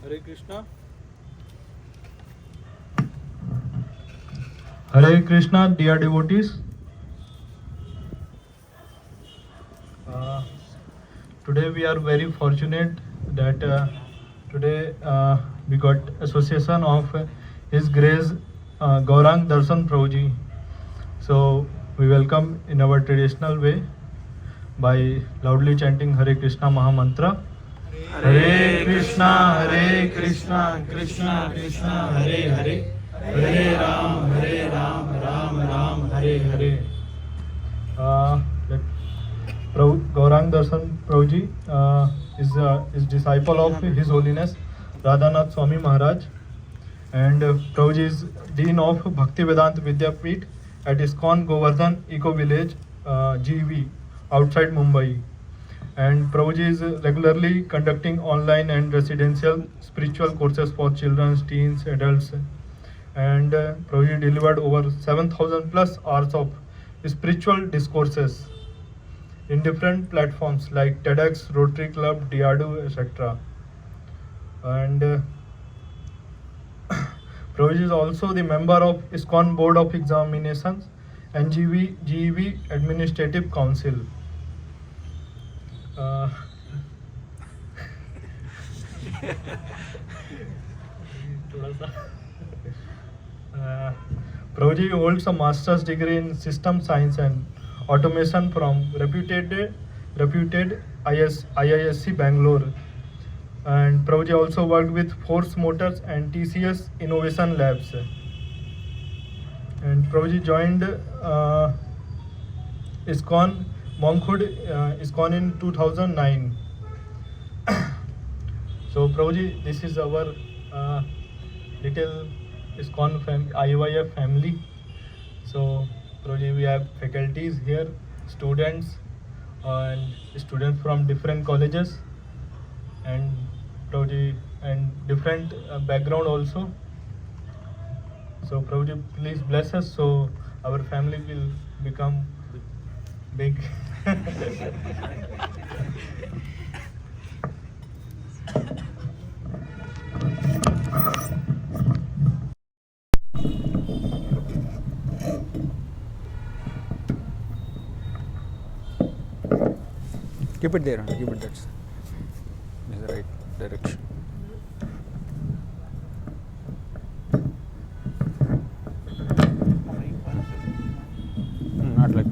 Hare Krishna. Hare Krishna, dear devotees. Today we are very fortunate that today we got association of His Grace Gauranga Darshan Prabhuji. So we welcome in our traditional way by loudly chanting Hare Krishna Maha Mantra. Hare Krishna, Krishna Krishna, Hare Hare, Hare Ram, Ram Ram, Hare Hare. Gaurang Darshan Prabhuji is disciple of His Holiness Radhanath Swami Maharaj, and Prabhuji is Dean of Bhakti Vedanta Vidyapeeth at ISKCON Govardhan Eco Village, GV, outside Mumbai. And Prabhuji is regularly conducting online and residential spiritual courses for children, teens, adults. And Prabhuji delivered over 7,000 plus hours of spiritual discourses in different platforms like TEDx, Rotary Club, Diadu, etc. And Prabhuji is also the member of ISKCON Board of Examinations and GEV Administrative Council. Prabhuji holds a master's degree in system science and automation from reputed IISc Bangalore. And Prabhuji also worked with Force Motors and TCS Innovation Labs. And Prabhuji joined ISKCON Monkhood ISKCON in 2009. So Prabhuji, this is our little ISKCON IYF family. So Prabhuji, we have faculties here, students, and students from different colleges, and Prabhuji, and different background also. So Prabhuji, please bless us so our family will become big. Keep it there, keep it that's the right direction. Not like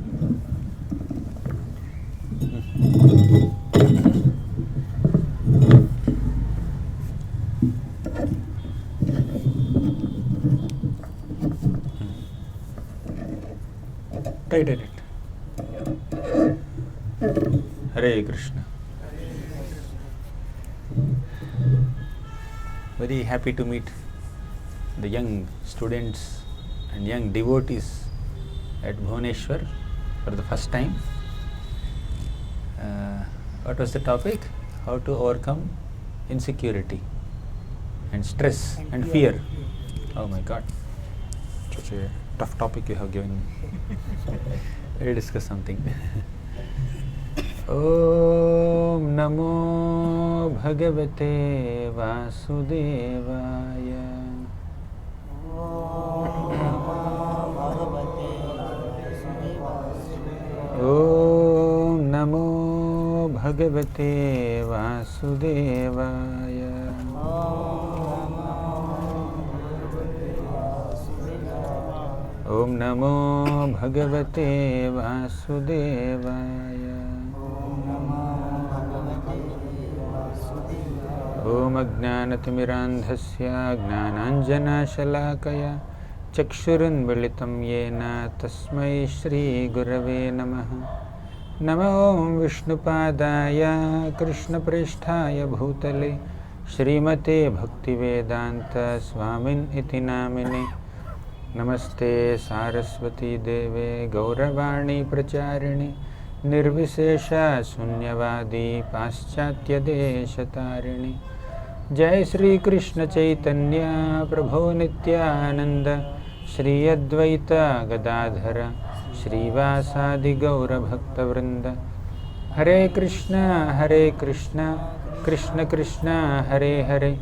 tight it. Hare Krishna. Very happy to meet the young students and young devotees at Bhubaneswar for the first time. What was the topic? How to overcome insecurity and stress and fear. Oh my God, such a tough topic you have given me. We'll discuss something. Om Namo Bhagavate Vasudevaya. Om Namo Bhagavate Vasudevaya. Om Namo Bhagavate Vasudevaya. Om Ajnanatimmirandhasya Jnananjanashalakaya Chakshurunmilitam Yena Tasmai Shri Gurave Namaha. Namo Om Vishnupadaya Krishna Prishthaya Bhutale Shrimate Bhaktivedanta Swamin Iti Namine. Namaste Saraswati Deve Gauravani Pracharini Nirvishesha Sunyavadi Paschatya Deshatarini. Jai Shri Krishna Chaitanya Prabhu Nityananda Shri Advaita Gadadhara Shri Vasadi Gaura Bhakta Vrinda. Hare Krishna Krishna Krishna Hare Hare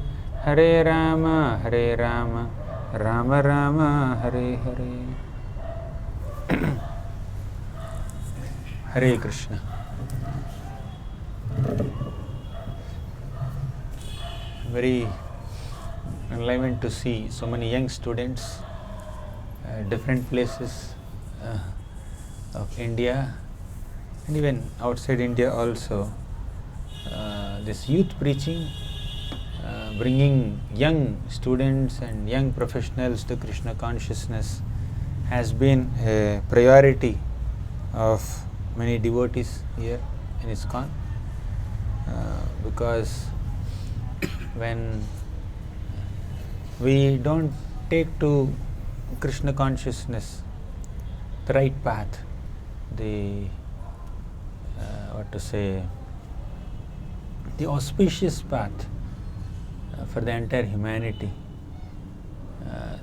Hare Rama, Hare Rama, Rama Rama, Hare Hare. Hare Krishna. Very enlivened to see so many young students, different places of India and even outside India also. This youth preaching, bringing young students and young professionals to Krishna consciousness has been a priority of many devotees here in ISKCON, because when we don't take to Krishna consciousness the right path, the the auspicious path for the entire humanity,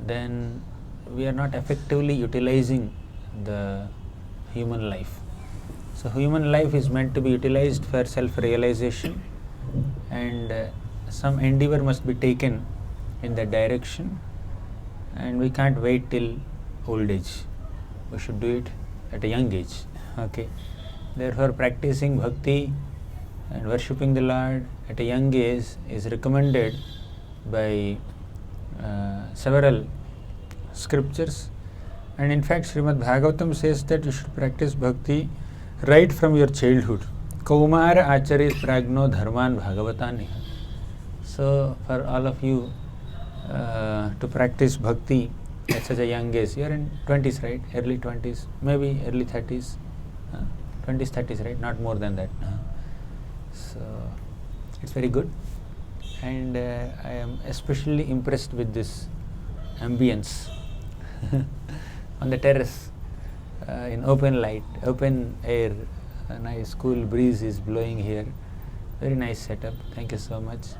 then we are not effectively utilizing the human life. So human life is meant to be utilized for self-realization, and some endeavor must be taken in that direction, and we can't wait till old age. We should do it at a young age. Okay. Therefore, practicing bhakti and worshipping the Lord at a young age is recommended by several scriptures, and in fact Srimad Bhagavatam says that you should practice bhakti right from your childhood. Kaumar acharit pragno dharman bhagavataniha. So for all of you to practice bhakti at such a young age, you are in 20s, right? Early 20s, maybe early 30s, 20s, 30s, right? Not more than that. So it's very good, and I am especially impressed with this ambience on the terrace, in open light, open air, a nice cool breeze is blowing here. Very nice setup. Thank you so much,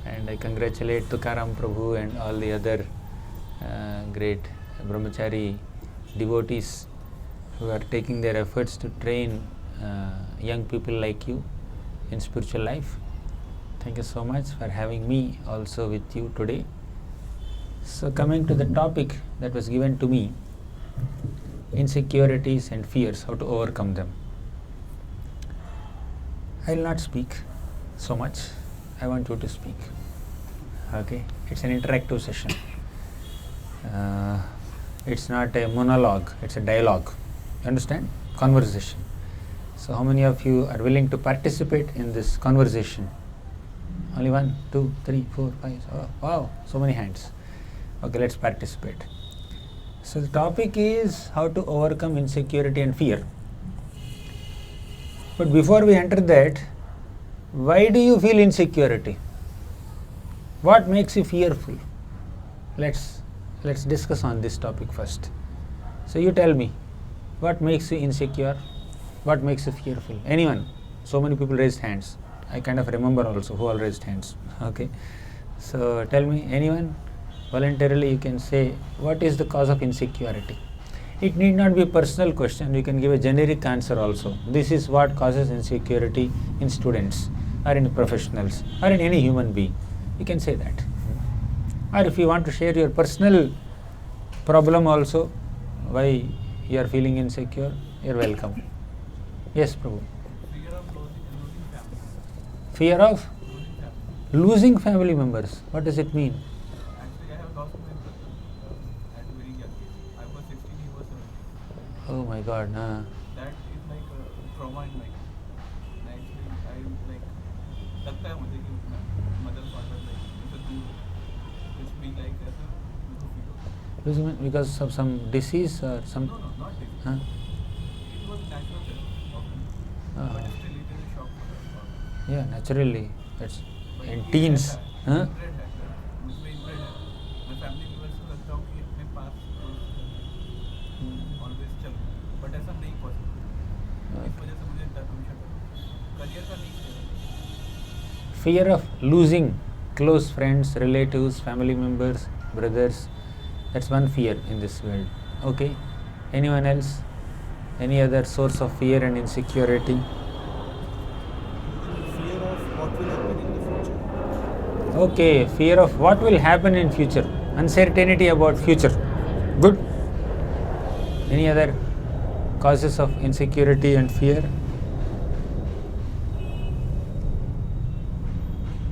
and I congratulate Tukaram Prabhu and all the other great brahmachari devotees who are taking their efforts to train young people like you in spiritual life. Thank you so much for having me also with you today. So coming to the topic that was given to me, insecurities and fears, how to overcome them. I will not speak so much. I want you to speak. Okay, it's an interactive session. It's not a monologue, it's a dialogue. You understand? Conversation. So how many of you are willing to participate in this conversation? Only 1, 2, 3, 4, 5. Oh, wow, so many hands. Okay, let's participate. So the topic is how to overcome insecurity and fear. But before we enter that, why do you feel insecurity? What makes you fearful? Let's discuss on this topic first. So you tell me, what makes you insecure? What makes you fearful? Anyone? So many people raised hands. I kind of remember also who all raised hands. Okay. So tell me, anyone? Voluntarily you can say, what is the cause of insecurity? It need not be a personal question. You can give a generic answer also. This is what causes insecurity in students or in professionals or in any human being. You can say that. Or if you want to share your personal problem also, why you are feeling insecure, you are welcome. Yes, Prabhu. Fear of losing family members. What does it mean? Actually, I have lost my brother at a very young age. I was 16, he was 17. Oh my God. That is like a trauma in my life. And actually, I like, लगता है मुझे कि mother father like it's a two, it's being like as a Losing because of some disease or some. No, not disease. Huh? It was natural death of him. But still it is a shock for us. Yeah, naturally. That's But in he teens. had that. Huh? Inbred had that. मुझमें inbred है. मैं family members को लगता हूँ कि अपने पास always चल. But ऐसा नहीं possible. इस वजह से मुझे डर हमेशा था. Career का नहीं है. Fear of losing close friends, relatives, family members, brothers. That's one fear in this world. Okay. Anyone else? Any other source of fear and insecurity? Fear of what will happen in the future. Okay, fear of what will happen in future. Uncertainty about future. Good. Any other causes of insecurity and fear?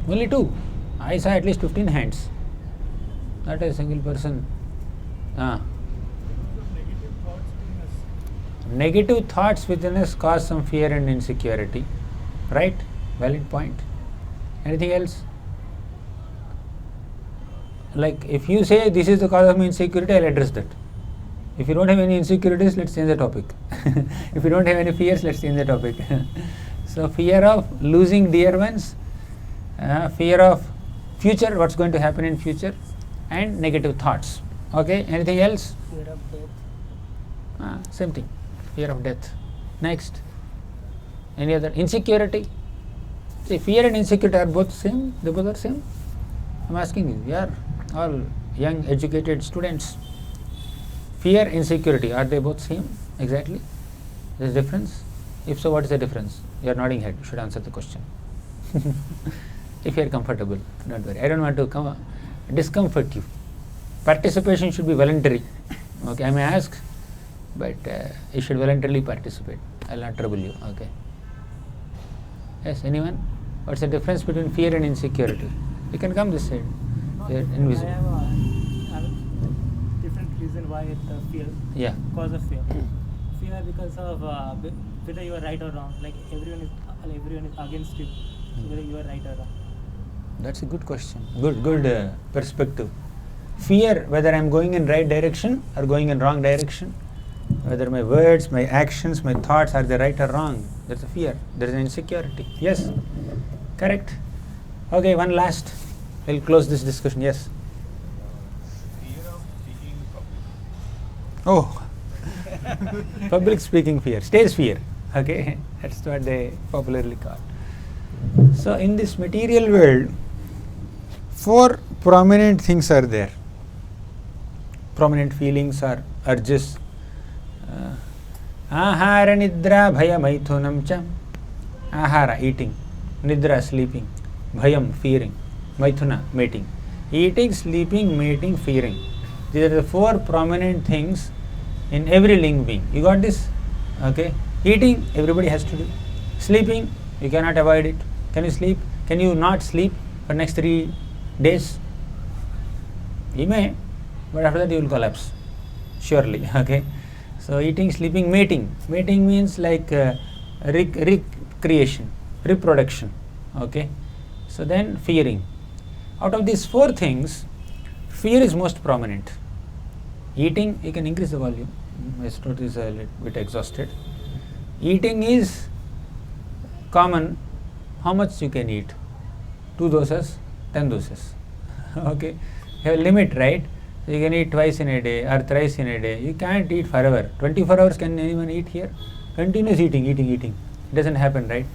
Only two. I saw at least 15 hands. Not a single person. Negative thoughts within us cause some fear and insecurity. Right? Valid point. Anything else? Like if you say this is the cause of my insecurity, I'll address that. If you don't have any insecurities, let's change the topic. If you don't have any fears, let's change the topic. So fear of losing dear ones, fear of future, what's going to happen in future, and negative thoughts. Okay, anything else? Fear of death. Same thing, fear of death. Next, any other? Insecurity. See, fear and insecurity are both same? They both are same? I'm asking you, we are all young educated students. Fear, insecurity, are they both same? Exactly? There is difference? If so, what is the difference? You are nodding head, you should answer the question. If you are comfortable, don't worry. I don't want to discomfort you. Participation should be voluntary. Okay, I may ask, but you should voluntarily participate. I will not trouble you. Okay. Yes, anyone? What's the difference between fear and insecurity? You can come this side. You're invisible. I have a different reason why the fear. Yeah. Cause of fear. Fear because of whether you are right or wrong. Like everyone is against you. So whether you are right or wrong. That's a good question. Good perspective. Fear whether I'm going in right direction or going in wrong direction. Whether my words, my actions, my thoughts are they right or wrong. That's a fear. There is an insecurity. Yes. Correct. Okay, one last. We'll close this discussion. Yes. Fear of speaking in public. Oh. Public speaking fear. Stage fear. Okay. That's what they popularly call. So in this material world, 4 prominent things are there. Prominent feelings or urges. Ahara nidra bhaya maithunam cha. Ahara, eating. Nidra, sleeping. Bhayam, fearing. Maithuna, mating. Eating, sleeping, mating, fearing. These are the 4 prominent things in every living being. You got this? Okay. Eating, everybody has to do. Sleeping, you cannot avoid it. Can you sleep? Can you not sleep for next 3 days? You may, but after that you will collapse. Surely. Okay. So eating, sleeping, mating. Mating means like recreation, reproduction. Okay. So then fearing. Out of these 4 things, fear is most prominent. Eating, you can increase the volume. My throat is a little bit exhausted. Eating is common. How much you can eat? 2 dosas, 10 dosas. Okay. You have a limit, right? So you can eat twice in a day or thrice in a day. You can't eat forever. 24 hours can anyone eat here? Continuous eating. It doesn't happen, right?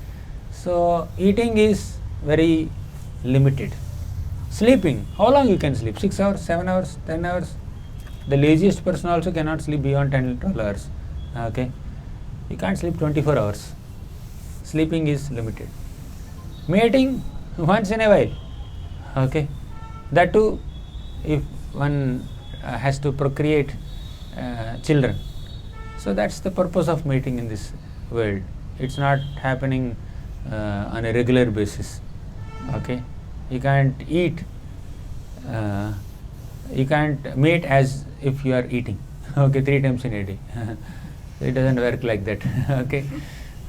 So eating is very limited. Sleeping, how long you can sleep? 6 hours, 7 hours, 10 hours? The laziest person also cannot sleep beyond 10 12 hours. Okay. You can't sleep 24 hours. Sleeping is limited. Mating, once in a while. Okay. That too, if one has to procreate children. So that's the purpose of mating in this world. It's not happening on a regular basis. Okay. You can't eat, you can't mate as if you are eating. Okay, 3 times in a day. It doesn't work like that. Okay.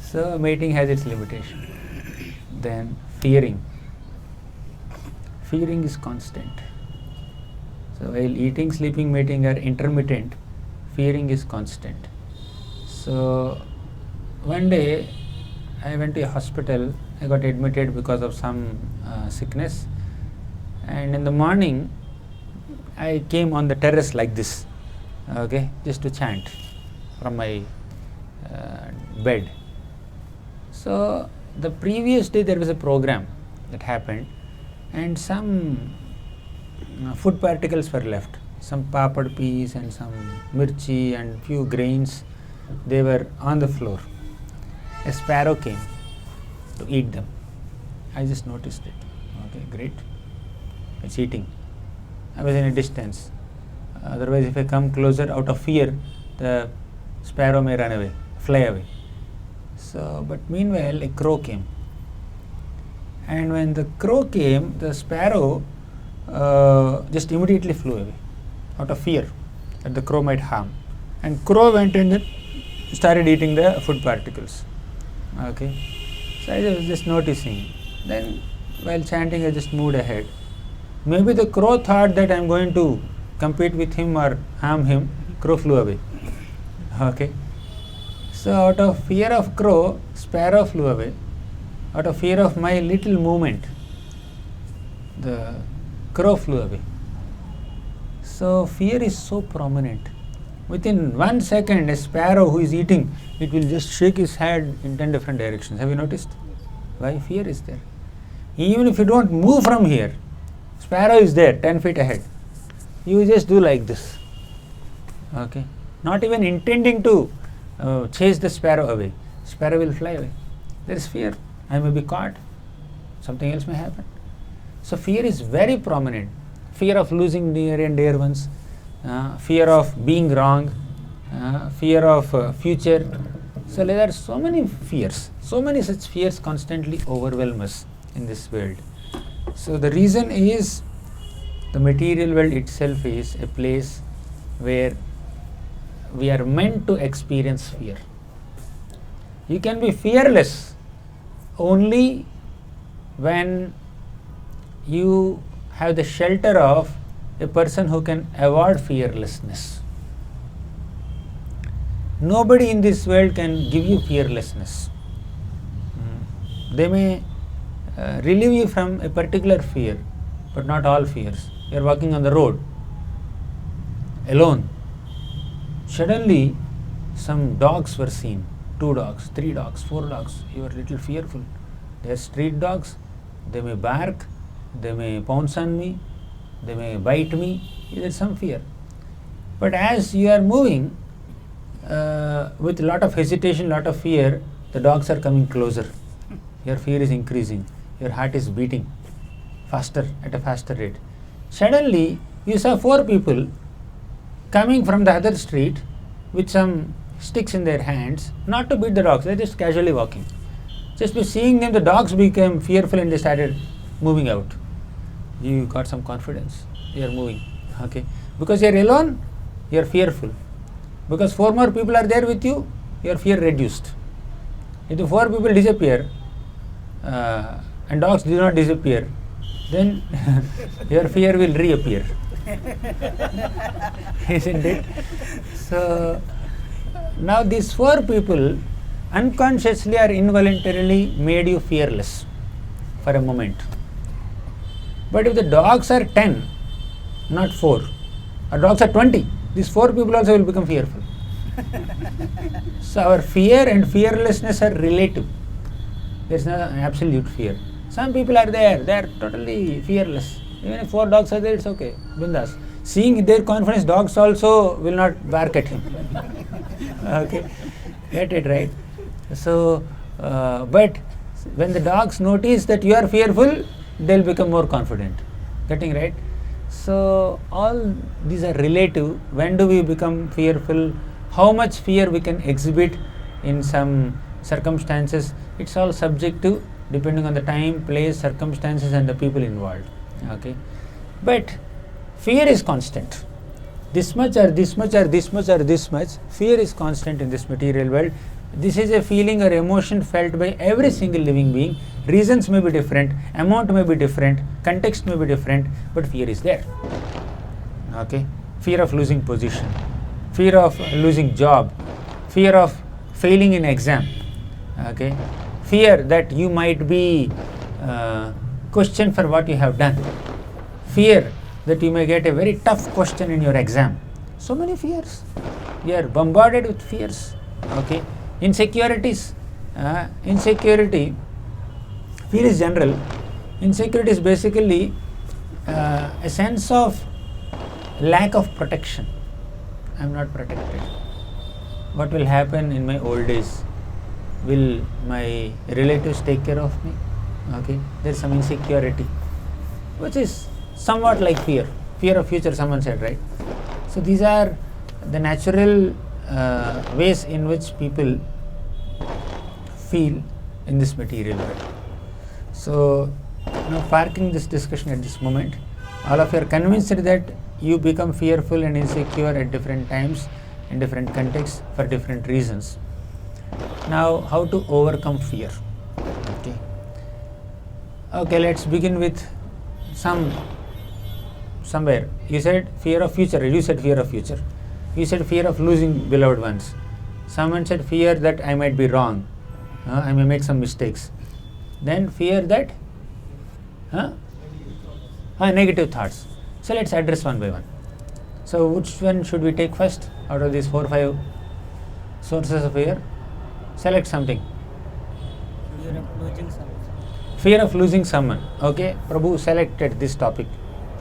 So mating has its limitation. Then fearing. Fearing is constant. So while eating, sleeping, mating are intermittent, fearing is constant. So one day I went to a hospital. I got admitted because of some sickness, and in the morning I came on the terrace like this, okay, just to chant from my bed. So the previous day there was a program that happened, and some food particles were left, some papad peas and some mirchi and few grains. They were on the floor. A sparrow came to eat them. I just noticed it. Okay, great. it's eating. I was in a distance. Otherwise, if I come closer out of fear, the sparrow may run away, fly away. So, but meanwhile, a crow came. And when the crow came, the sparrow just immediately flew away out of fear that the crow might harm. And crow went and started eating the food particles. Okay. So I was just noticing. Then while chanting, I just moved ahead. Maybe the crow thought that I am going to compete with him or harm him. Crow flew away. Okay. So out of fear of crow, sparrow flew away. Out of fear of my little movement, the crow flew away. So fear is so prominent. Within 1 second, a sparrow who is eating, it will just shake his head in 10 different directions. Have you noticed? Why? Fear is there. Even if you don't move from here, sparrow is there 10 feet ahead. You just do like this. Okay. Not even intending to chase the sparrow away. Sparrow will fly away. There is fear. I may be caught. Something else may happen. So fear is very prominent. Fear of losing near and dear ones, fear of being wrong, fear of future. So there are so many fears, so many such fears constantly overwhelm us in this world. So the reason is the material world itself is a place where we are meant to experience fear. You can be fearless only when you have the shelter of a person who can avoid fearlessness. Nobody in this world can give you fearlessness. They may relieve you from a particular fear, but not all fears. You are walking on the road alone. Suddenly, some dogs were seen. 2 dogs, 3 dogs, 4 dogs. You are a little fearful. They are street dogs. They may bark. They may pounce on me. They may bite me. There is some fear. But as you are moving with a lot of hesitation, lot of fear, the dogs are coming closer. Your fear is increasing. Your heart is beating faster, at a faster rate. Suddenly, you saw 4 people coming from the other street with some sticks in their hands, not to beat the dogs, they are just casually walking. Just by seeing them, the dogs became fearful and they started moving out. You got some confidence, you are moving. Okay. Because you are alone, you are fearful. Because 4 more people are there with you, your fear reduced. If the 4 people disappear and dogs do not disappear, then your fear will reappear. Isn't it? So now these 4 people unconsciously or involuntarily made you fearless for a moment. But if the dogs are 10, not 4, or dogs are 20, these 4 people also will become fearful. So our fear and fearlessness are relative. There is no absolute fear. Some people are there, they are totally fearless. Even if 4 dogs are there, it's okay, bindas. Seeing their confidence, dogs also will not bark at him. Okay, get it right? So, but when the dogs notice that you are fearful, they'll become more confident. Getting right? So, all these are relative. When do we become fearful? How much fear we can exhibit in some circumstances? It's all subjective, depending on the time, place, circumstances and the people involved. Okay, but fear is constant. This much or this much or this much or this much, fear is constant in this material world. This is a feeling or emotion felt by every single living being. Reasons may be different, amount may be different, context may be different, but fear is there. Okay, fear of losing position, fear of losing job, fear of failing in exam. Okay, fear that you might be questioned for what you have done, fear that you may get a very tough question in your exam. So many fears. You are bombarded with fears. Okay, insecurities. Insecurity, fear is general. Insecurity is basically a sense of lack of protection. I am not protected. What will happen in my old days? Will my relatives take care of me? Okay, there is some insecurity, which is somewhat like fear. Fear of future, someone said, right? So these are the natural ways in which people feel in this material world. So, now parking this discussion at this moment, all of you are convinced that you become fearful and insecure at different times, in different contexts, for different reasons. Now, how to overcome fear? Okay, let's begin with somewhere. You said fear of future. You said fear of future. You said fear of losing beloved ones. Someone said fear that I might be wrong. I may make some mistakes. Then fear that negative thoughts. So let's address one by one. So which one should we take first out of these 4 or 5 sources of fear? Select something. Fear of losing someone. Fear of losing someone. Okay, Prabhu selected this topic.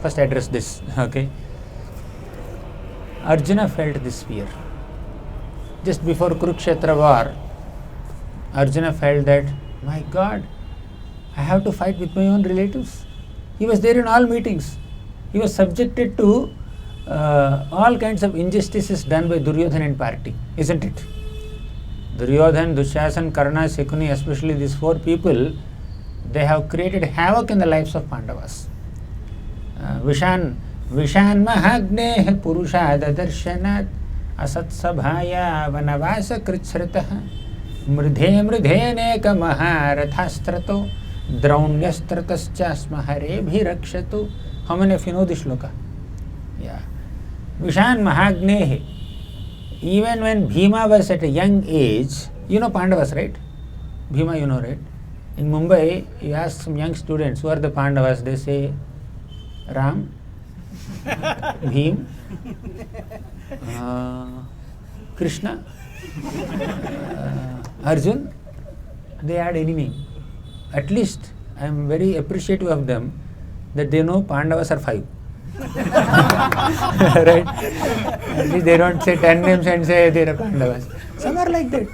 First address this. Okay. Arjuna felt this fear. Just before Kurukshetra war, Arjuna felt that, my God, I have to fight with my own relatives. He was there in all meetings. He was subjected to all kinds of injustices done by Duryodhana and party, isn't it? Duryodhana, Dushasan, Karna, Shakuni, especially these 4 people, they have created havoc in the lives of Pandavas. Vishan Mahagne Purusha Darshanat Asatsabhaya Vanavasa Kritsritaha Mridhe Neka Maharathastrato Draunyastratascha Smahare Bhirakshatu. How many of you know this shloka? Yeah. Vishan Mahagnehe. Even when Bhima was at a young age, you know Pandavas, right? Bhima, you know, right? In Mumbai, you ask some young students, who are the Pandavas? They say Ram, Bhim, Krishna, Arjun. They add any name. At least I am very appreciative of them that they know Pandavas are 5. Right? At least they don't say 10 names and say they are Pandavas. Some are like that.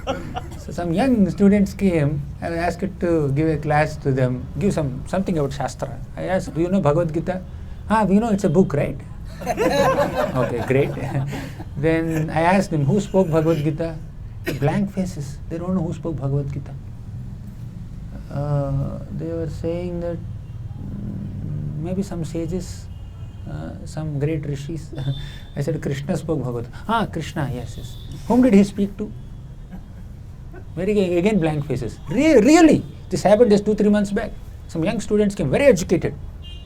So some young students came. I was asked to give a class to them, give something about Shastra. I asked, do you know Bhagavad Gita? We know it's a book, right? Okay, great. Then I asked them, who spoke Bhagavad Gita? Blank faces. They don't know who spoke Bhagavad Gita. They were saying that maybe some sages, some great rishis. I said, Krishna spoke Bhagavad Gita. Krishna, yes. Whom did he speak to? Again blank faces. Really? This happened just 2-3 months back. Some young students came, very educated,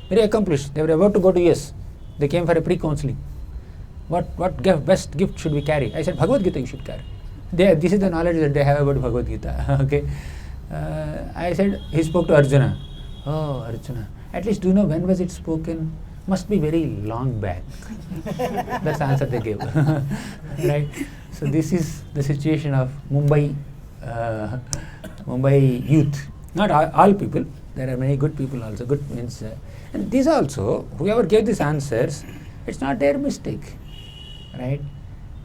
very accomplished. They were about to go to US. They came for a pre-counseling. What best gift should we carry? I said, Bhagavad Gita you should carry. This is the knowledge that they have about Bhagavad Gita. Okay. I said, he spoke to Arjuna. Oh, Arjuna. At least do you know when was it spoken? Must be very long back. That's the answer they gave. Right? So this is the situation of Mumbai youth. Not all people. There are many good people also. Good means, and these also, whoever gave these answers, it's not their mistake, right?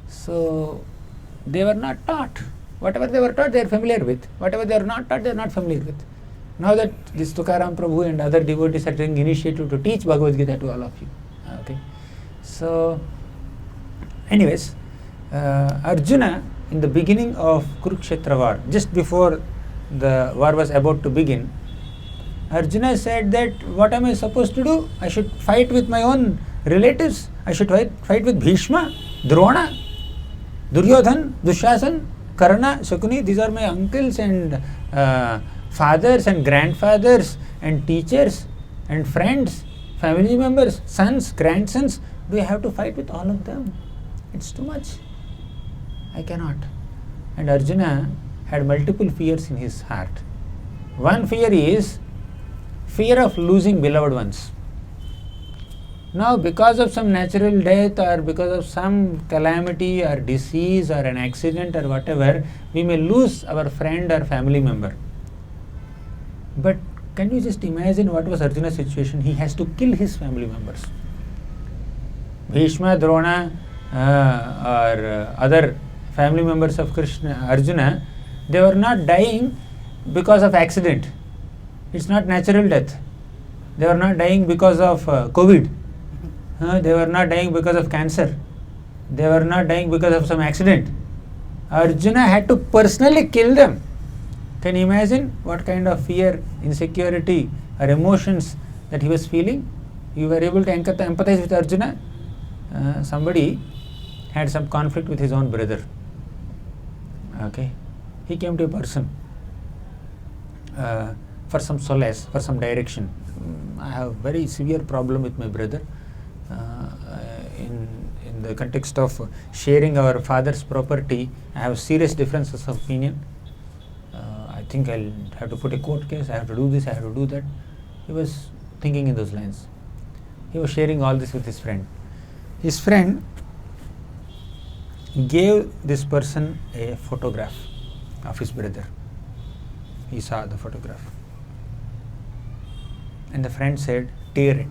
So they were not taught. Whatever they were taught, they are familiar with. Whatever they are not taught, they are not familiar with. Now that this Tukaram Prabhu and other devotees are taking initiative to teach Bhagavad Gita to all of you. Okay. So, anyways, Arjuna, in the beginning of Kurukshetra war, just before the war was about to begin, Arjuna said that, what am I supposed to do? I should fight with my own relatives. I should fight with Bhishma, Drona, Duryodhan, Dushasan, Karna, Shakuni. These are my uncles and fathers and grandfathers and teachers and friends, family members, sons, grandsons. Do I have to fight with all of them? It's too much. I cannot. And Arjuna had multiple fears in his heart. One fear is fear of losing beloved ones. Now, because of some natural death or because of some calamity or disease or an accident or whatever, we may lose our friend or family member. But can you just imagine what was Arjuna's situation? He has to kill his family members. Bhishma, Drona or other family members of Arjuna, they were not dying because of accident. It's not natural death. They were not dying because of COVID. They were not dying because of cancer. They were not dying because of some accident. Arjuna had to personally kill them. Can you imagine what kind of fear, insecurity or emotions that he was feeling? You were able to empathize with Arjuna. Somebody had some conflict with his own brother. Okay, he came to a person for some solace, for some direction. I have very severe problem with my brother. In the context of sharing our father's property, I have serious differences of opinion. I think I'll have to put a court case, I have to do this, I have to do that. He was thinking in those lines. He was sharing all this with his friend. His friend gave this person a photograph of his brother. He saw the photograph. And the friend said, tear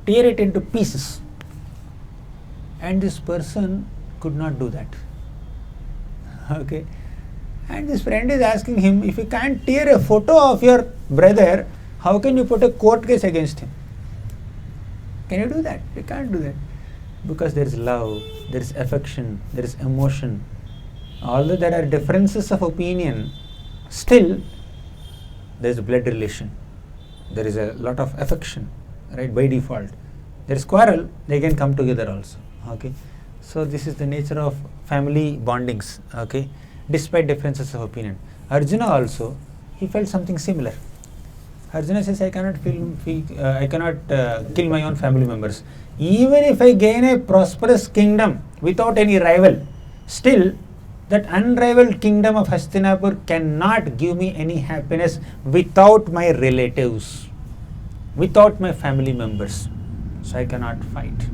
it into pieces. And this person could not do that. Okay. And this friend is asking him, if you can't tear a photo of your brother, how can you put a court case against him? Can you do that? You can't do that. Because there is love, there is affection, there is emotion. Although there are differences of opinion, still there is a blood relation. There is a lot of affection, right, by default. There is quarrel, they can come together also. Okay. So this is the nature of family bondings, okay, despite differences of opinion. Arjuna also, he felt something similar. Arjuna says, I cannot kill my own family members. Even if I gain a prosperous kingdom without any rival, still that unrivaled kingdom of Hastinapur cannot give me any happiness without my relatives, without my family members. So I cannot fight.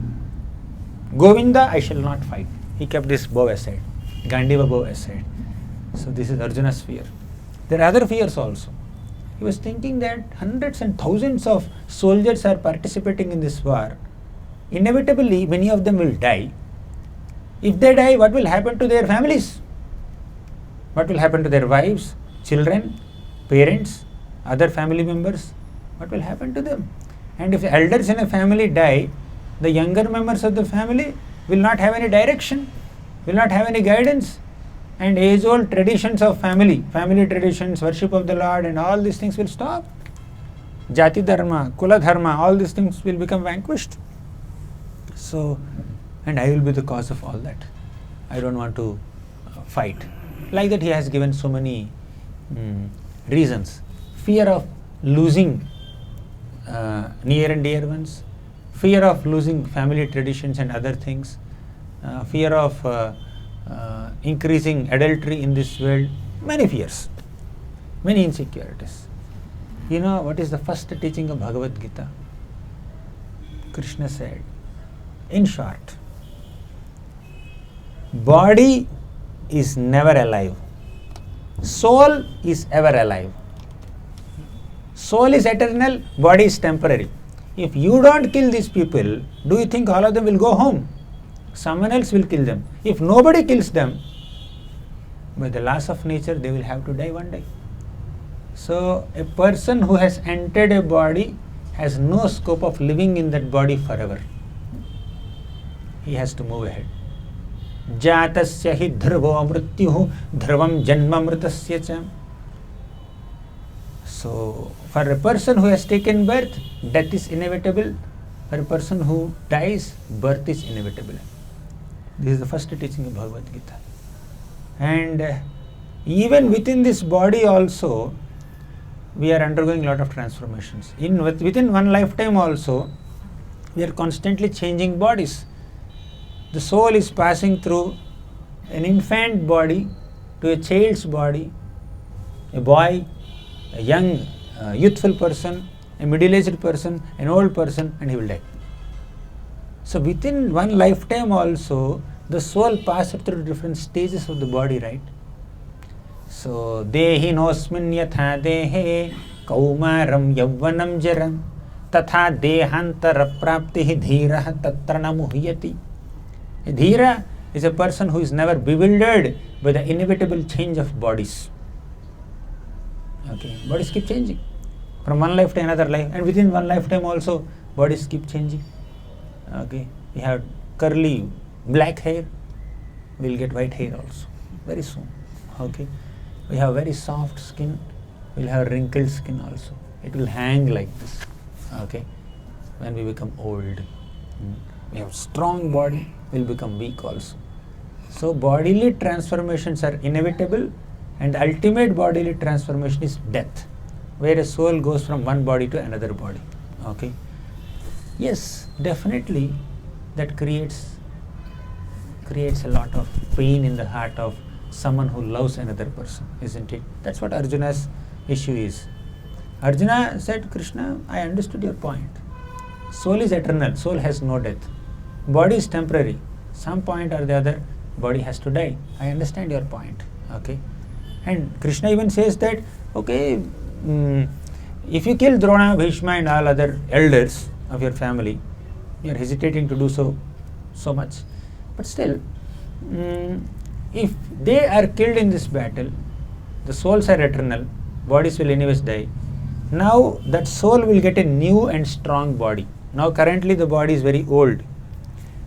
Govinda, I shall not fight. He kept this bow aside, Gandiva bow aside. So this is Arjuna's fear. There are other fears also. He was thinking that hundreds and thousands of soldiers are participating in this war. Inevitably, many of them will die. If they die, what will happen to their families? What will happen to their wives, children, parents, other family members? What will happen to them? And if the elders in a family die, the younger members of the family will not have any direction, will not have any guidance. And age-old traditions of family traditions, worship of the Lord and all these things will stop. Jati dharma, kula dharma, all these things will become vanquished. So, and I will be the cause of all that. I don't want to fight. Like that he has given so many reasons. Fear of losing near and dear ones, fear of losing family traditions and other things, fear of increasing adultery in this world, many fears, many insecurities. You know what is the first teaching of Bhagavad Gita? Krishna said, in short, body is never alive, soul is ever alive. Soul is eternal, body is temporary. If you don't kill these people, do you think all of them will go home? Someone else will kill them. If nobody kills them, by the laws of nature, they will have to die one day. So, a person who has entered a body has no scope of living in that body forever. He has to move ahead. Jatasya hi dhravo mrityuhu dhravam janma mritasya cha. So, for a person who has taken birth, death is inevitable. For a person who dies, birth is inevitable. This is the first teaching of Bhagavad Gita. And even within this body also, we are undergoing a lot of transformations. Within one lifetime also, we are constantly changing bodies. The soul is passing through an infant body to a child's body, a boy, a young, youthful person, a middle-aged person, an old person, and he will die. So within one lifetime also, the soul passes through different stages of the body, right? So, dehi nosmin yatha dehe kaumaram yavvanam jaram tatha dehantara praptihi dhiraha tatrana muhyati. A dhira is a person who is never bewildered by the inevitable change of bodies. Okay, bodies keep changing. from one life to another life, and within one lifetime also bodies keep changing. Okay, we have curly black hair, we'll get white hair also very soon. Okay, we have very soft skin, we'll have wrinkled skin also. It will hang like this. Okay, when we become old, we have strong body, we'll become weak also. So bodily transformations are inevitable, and the ultimate bodily transformation is death, where a soul goes from one body to another body. Okay. Yes, definitely that creates a lot of pain in the heart of someone who loves another person, isn't it? That's what Arjuna's issue is. Arjuna said, Krishna, I understood your point. Soul is eternal, soul has no death. Body is temporary. Some point or the other, body has to die. I understand your point. Okay. And Krishna even says that, okay, if you kill Drona, Bhishma and all other elders of your family, you are hesitating to do so much. But still, if they are killed in this battle, the souls are eternal, bodies will anyways die. Now that soul will get a new and strong body. Now currently the body is very old,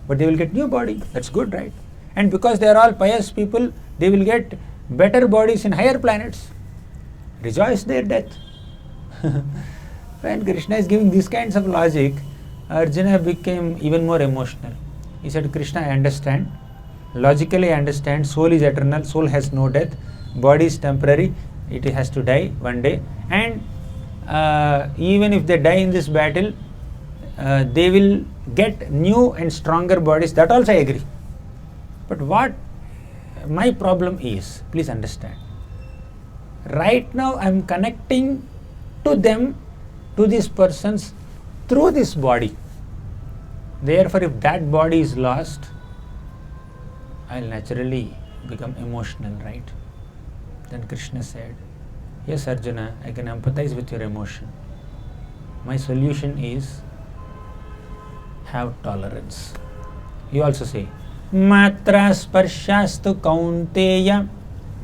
but they will get new body. That's good, right? And because they are all pious people, they will get better bodies in higher planets. Rejoice their death. When Krishna is giving these kinds of logic, Arjuna became even more emotional. He said, Krishna, I understand. Logically I understand. Soul is eternal. Soul has no death. Body is temporary. It has to die one day. And even if they die in this battle, they will get new and stronger bodies. That also I agree. But what my problem is, please understand. Right now I am connecting to them, to these persons, through this body. Therefore, if that body is lost, I will naturally become emotional, right? Then Krishna said, yes, Arjuna, I can empathize with your emotion. My solution is have tolerance. You also say, Matra sparshastu kaunteya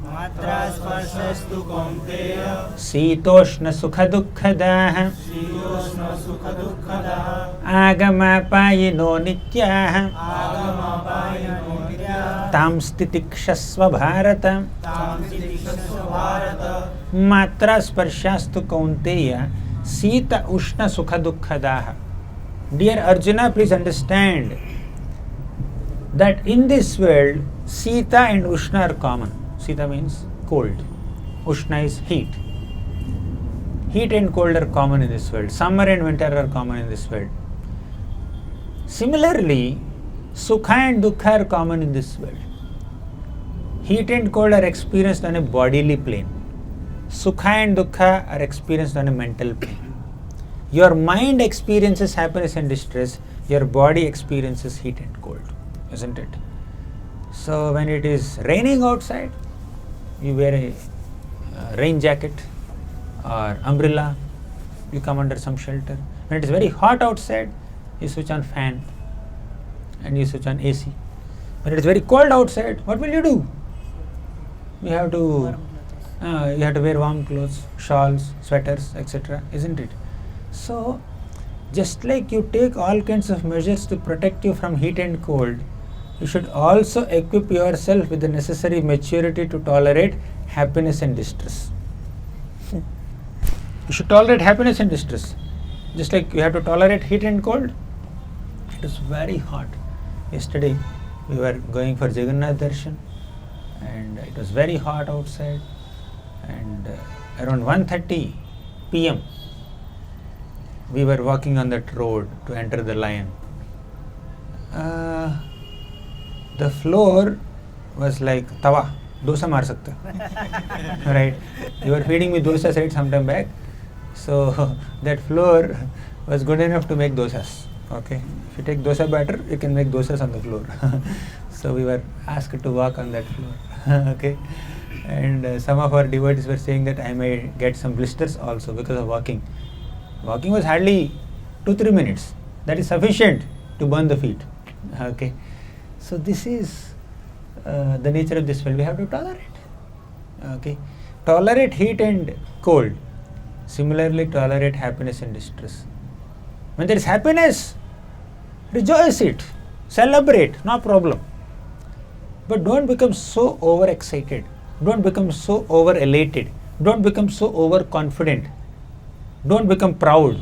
Matra sparsastu kaunteya Sitoshna sukha dukkhadah Shitoshna sukha dukkhadah Agamapayino nityaha Agamapayano nitya Tam stitikshasva bharata Tam sitikshasva bharata Matra sparshastu kaunteya Sita ushna sukha dukkhadah. Dear Arjuna, please understand that in this world, Sita and Ushna are common. Sita means cold. Ushna is heat. Heat and cold are common in this world. Summer and winter are common in this world. Similarly, Sukha and Dukkha are common in this world. Heat and cold are experienced on a bodily plane. Sukha and Dukkha are experienced on a mental plane. Your mind experiences happiness and distress, your body experiences heat and cold, isn't it? So when it is raining outside, you wear a rain jacket or umbrella, you come under some shelter. When it is very hot outside, you switch on fan and you switch on AC. When it is very cold outside, what will you do? You have to wear warm clothes, shawls, sweaters, etc., isn't it? So, just like you take all kinds of measures to protect you from heat and cold, you should also equip yourself with the necessary maturity to tolerate happiness and distress. You should tolerate happiness and distress. Just like you have to tolerate heat and cold. It is very hot. Yesterday, we were going for Gauranga Darshan and it was very hot outside, and around 1:30 p.m. we were walking on that road to enter the line. The floor was like tawa, dosa maar sakta. Right? You were feeding me dosas right some time back. So that floor was good enough to make dosas. Okay. If you take dosa batter, you can make dosas on the floor. So we were asked to walk on that floor. Okay. And some of our devotees were saying that I may get some blisters also because of walking. Walking was hardly 2-3 minutes. That is sufficient to burn the feet. Okay. So this is the nature of this world. We have to tolerate. Okay. Tolerate heat and cold. Similarly, tolerate happiness and distress. When there is happiness, rejoice it, celebrate, no problem. But don't become so overexcited, don't become so over elated, don't become so overconfident, don't become proud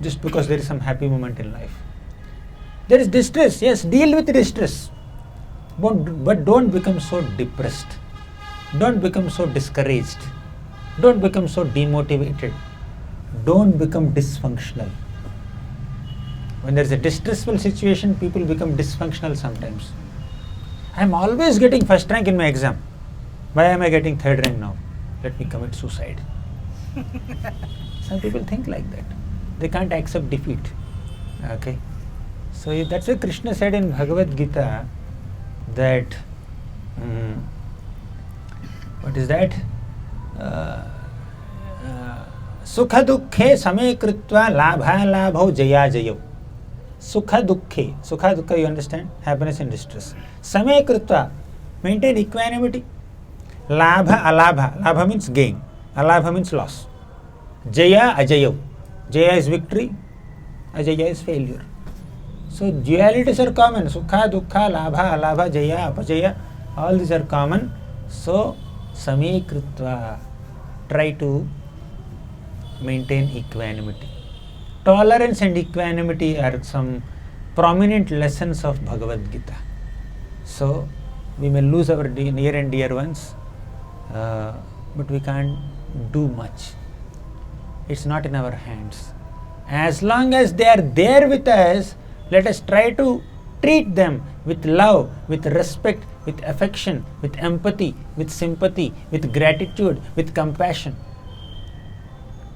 just because there is some happy moment in life. There is distress, yes, deal with distress. But don't become so depressed, don't become so discouraged, don't become so demotivated, don't become dysfunctional. When there is a distressful situation, people become dysfunctional sometimes. I am always getting first rank in my exam. Why am I getting third rank now? Let me commit suicide. Some people think like that. They can't accept defeat. Okay. So that's why Krishna said in Bhagavad Gita that what is that? Sukha dukkhe same kritva labha labhau jaya jayo. Sukha dukkha, you understand? Happiness and distress. Same kritva, maintain equanimity. Labha alabha, labha means gain, alabha means loss. Jaya ajayo, jaya is victory, ajaya is failure. So dualities are common. Sukha, dukkha, labha, alabha, jaya, apajaya, all these are common. So same kritva, try to maintain equanimity. Tolerance and equanimity are some prominent lessons of Bhagavad Gita. So we may lose our near and dear ones, but we can't do much. It's not in our hands. As long as they are there with us, let us try to treat them with love, with respect, with affection, with empathy, with sympathy, with gratitude, with compassion,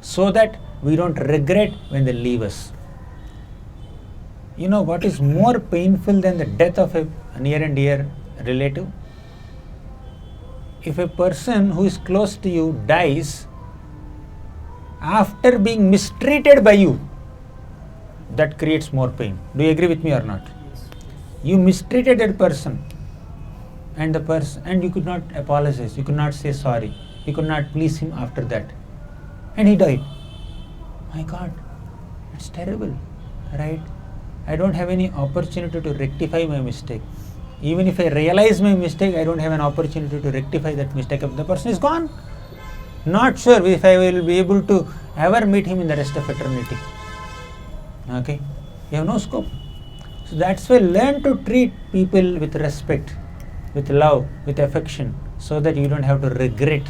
so that we don't regret when they leave us. You know what is more painful than the death of a near and dear relative? If a person who is close to you dies after being mistreated by you, that creates more pain. Do you agree with me or not? You mistreated that person, and you could not apologize, you could not say sorry, you could not please him after that, and he died. My God, it's terrible, right? I don't have any opportunity to rectify my mistake. Even if I realize my mistake, I don't have an opportunity to rectify that mistake. If the person is gone, not sure if I will be able to ever meet him in the rest of eternity. Okay? You have no scope. So that's why learn to treat people with respect, with love, with affection, so that you don't have to regret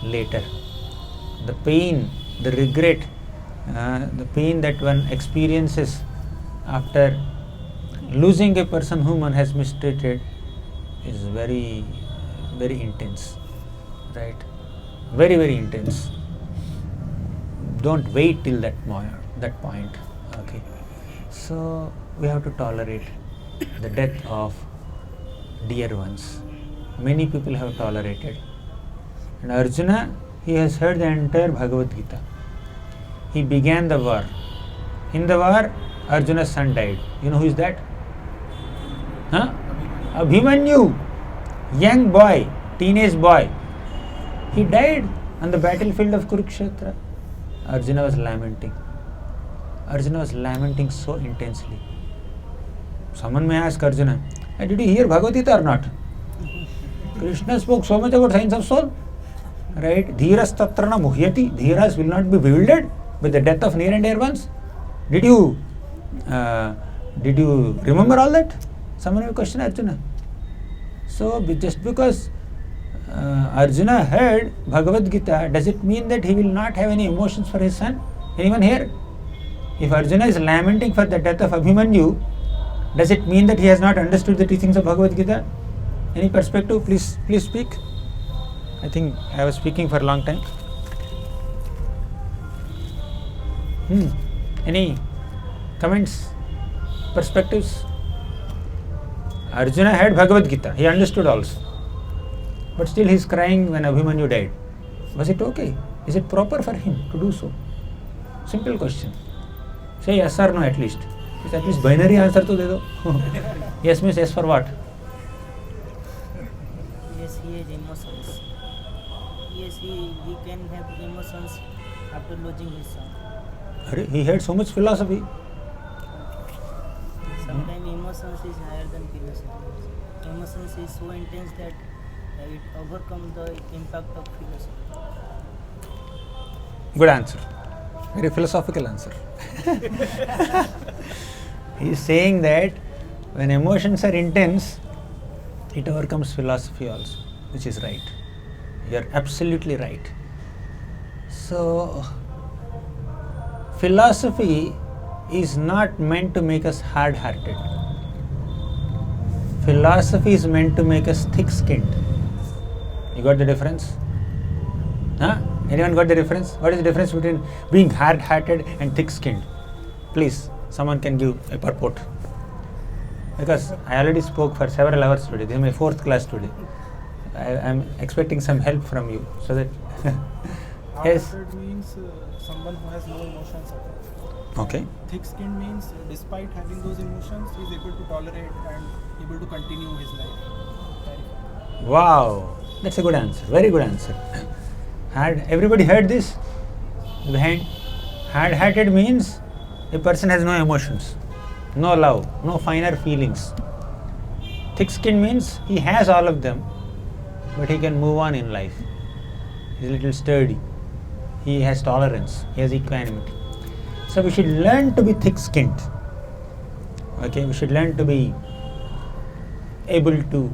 later. The pain, the regret, the pain that one experiences after losing a person whom one has mistreated is very, very intense, right? Very, very intense. Don't wait till that point. Okay. So we have to tolerate the death of dear ones. Many people have tolerated. And Arjuna, he has heard the entire Bhagavad Gita. He began the war. In the war, Arjuna's son died. You know who is that? Abhimanyu, young boy, teenage boy. He died on the battlefield of Kurukshetra. Arjuna was lamenting. Arjuna was lamenting so intensely. Someone may ask Arjuna, hey, did you hear Bhagavad Gita or not? Krishna spoke so much about science of soul. Right? Dhiras tatrana muhyati. Dhiras will not be bewildered with the death of near and dear ones. Did you remember all that? Someone will question Arjuna. So just because Arjuna heard Bhagavad Gita, does it mean that he will not have any emotions for his son? Anyone here? If Arjuna is lamenting for the death of Abhimanyu, does it mean that he has not understood the teachings of Bhagavad Gita? Any perspective? Please speak. I think I was speaking for a long time. Any comments? Perspectives? Arjuna had Bhagavad Gita. He understood also. But still he is crying when Abhimanyu died. Was it okay? Is it proper for him to do so? Simple question. Say yes or no at least. At least binary answer to de do. Yes means yes for what? Yes, he has emotions. Yes, he can have emotions after losing his son. He had so much philosophy. Sometimes emotions is higher than philosophy. Emotions is so intense that it overcomes the impact of philosophy. Good answer. Very philosophical answer. He is saying that when emotions are intense, it overcomes philosophy also, which is right. You are absolutely right. So, philosophy is not meant to make us hard-hearted. Philosophy is meant to make us thick-skinned. You got the difference? Huh? Anyone got the difference? What is the difference between being hard-hearted and thick-skinned? Please, someone can give a purport. Because I already spoke for several hours today. This is my 4th class today. I am expecting some help from you so that yes. Hard-hearted means someone who has no emotions at all. Okay. Thick-skinned means despite having those emotions, he is able to tolerate and able to continue his life. Wow, that's a good answer. Very good answer. Everybody heard this? Behind hard-hearted means a person has no emotions, no love, no finer feelings. Thick-skinned means he has all of them, but he can move on in life. He's a little sturdy. He has tolerance. He has equanimity. So we should learn to be thick-skinned. Okay, we should learn to be able to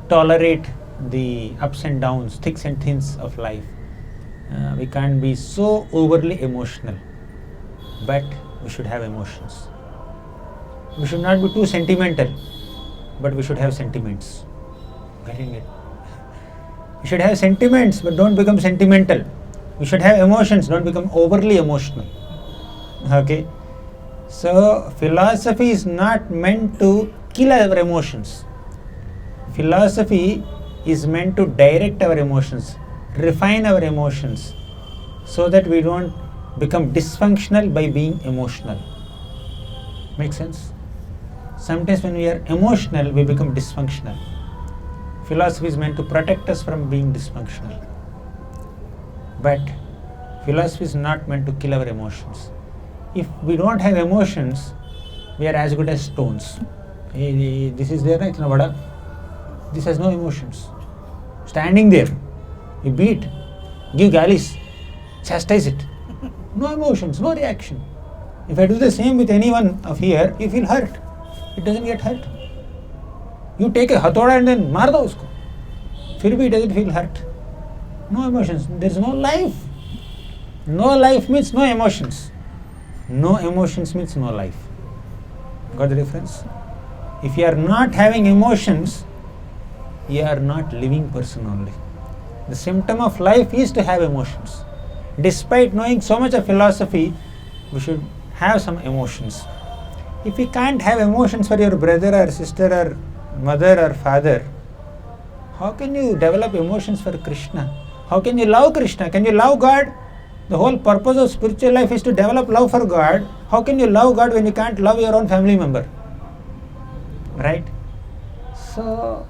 tolerate the ups and downs, thicks and thins of life. We can't be so overly emotional, but we should have emotions. We should not be too sentimental, but we should have sentiments. Getting it? We should have sentiments, but don't become sentimental. We should have emotions, don't become overly emotional. Okay? So, philosophy is not meant to kill our emotions. Philosophy is meant to direct our emotions, refine our emotions, so that we don't become dysfunctional by being emotional. Make sense? Sometimes when we are emotional, we become dysfunctional. Philosophy is meant to protect us from being dysfunctional. But philosophy is not meant to kill our emotions. If we don't have emotions, we are as good as stones. Hey, this is there, right? This has no emotions. Standing there, you beat, give galis, chastise it. No emotions, no reaction. If I do the same with anyone of here, you feel hurt. It doesn't get hurt. You take a hathoda and then maar do usko. Fir bhi it doesn't feel hurt. No emotions. There is no life. No life means no emotions. No emotions means no life. Got the difference? If you are not having emotions, you are not living person only. The symptom of life is to have emotions. Despite knowing so much of philosophy, we should have some emotions. If you can't have emotions for your brother or sister or mother or father, how can you develop emotions for Krishna? How can you love Krishna? Can you love God? The whole purpose of spiritual life is to develop love for God. How can you love God when you can't love your own family member? Right? So,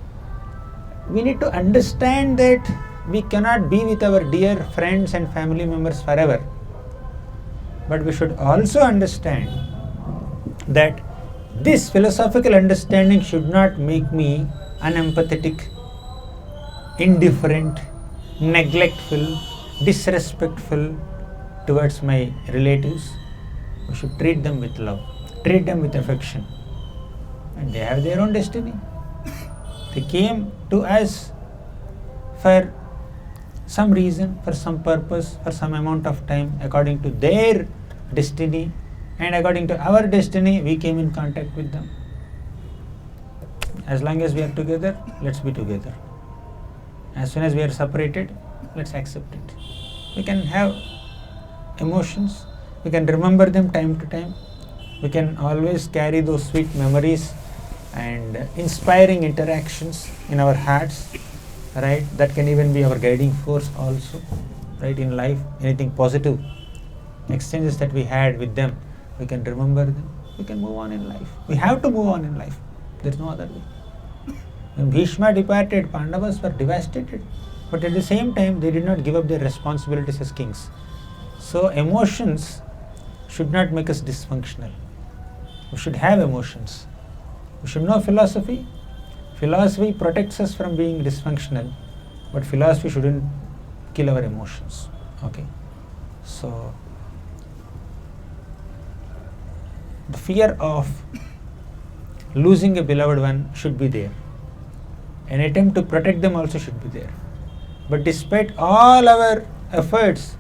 we need to understand that we cannot be with our dear friends and family members forever. But we should also understand that this philosophical understanding should not make me unempathetic, indifferent, neglectful, disrespectful towards my relatives. We should treat them with love, treat them with affection. And they have their own destiny. They came to us for some reason, for some purpose, for some amount of time, according to their destiny, and according to our destiny, we came in contact with them. As long as we are together, let's be together. As soon as we are separated, let's accept it. We can have emotions, we can remember them time to time, we can always carry those sweet memories and inspiring interactions in our hearts, right? That can even be our guiding force also, right? In life, anything positive exchanges that we had with them, we can remember them, we can move on in life. We have to move on in life. There is no other way. When Bhishma departed, Pandavas were devastated, but at the same time they did not give up their responsibilities as kings. So emotions should not make us dysfunctional. We should have emotions. We should know philosophy. Philosophy protects us from being dysfunctional, but philosophy shouldn't kill our emotions. Okay? So, the fear of losing a beloved one should be there. An attempt to protect them also should be there. But despite all our efforts,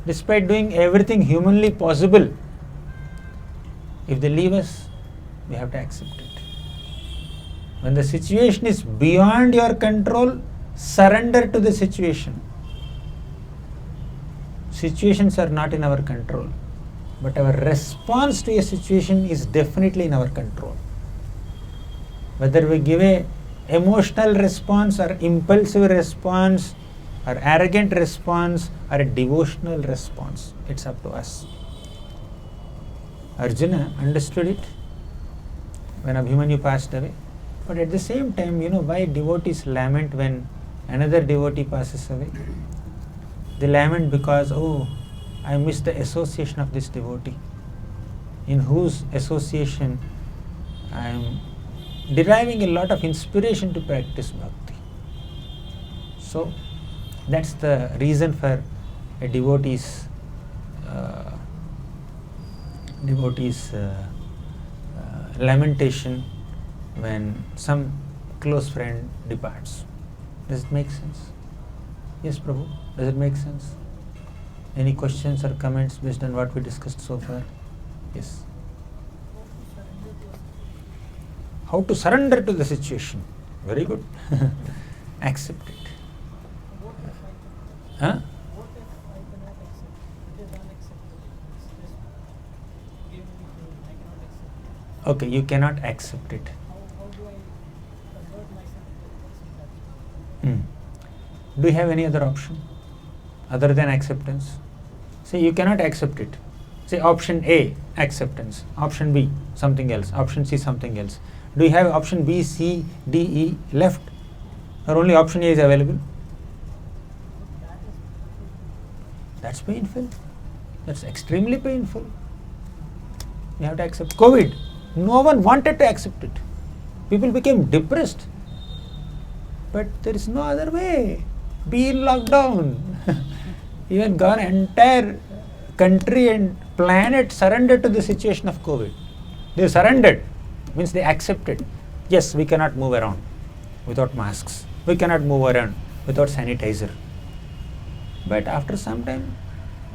despite doing everything humanly possible, if they leave us, we have to accept it. When the situation is beyond your control, surrender to the situation. Situations are not in our control, but our response to a situation is definitely in our control. Whether we give a emotional response or impulsive response or arrogant response or a devotional response, it's up to us. Arjuna understood it when Abhimanyu passed away, but at the same time, why devotees lament when another devotee passes away? They lament because, oh, I miss the association of this devotee, in whose association I am deriving a lot of inspiration to practice bhakti. So, that's the reason for a devotee's lamentation when some close friend departs. Does it make sense? Yes, Prabhu, does it make sense? Any questions or comments based on what we discussed so far? Yes. How to surrender to the situation? Very good. Accept it. Huh? Okay, you cannot accept it. Do you have any other option other than acceptance? Say you cannot accept it. Say option A, acceptance. Option B, something else. Option C, something else. Do you have option B, C, D, E left? Or only option A is available? That's painful. That's extremely painful. You have to accept. COVID, no one wanted to accept it. People became depressed. But there is no other way. Be in lockdown. Even gone entire country and planet surrendered to the situation of COVID. They surrendered, means they accepted. Yes, we cannot move around without masks. We cannot move around without sanitizer. But after some time,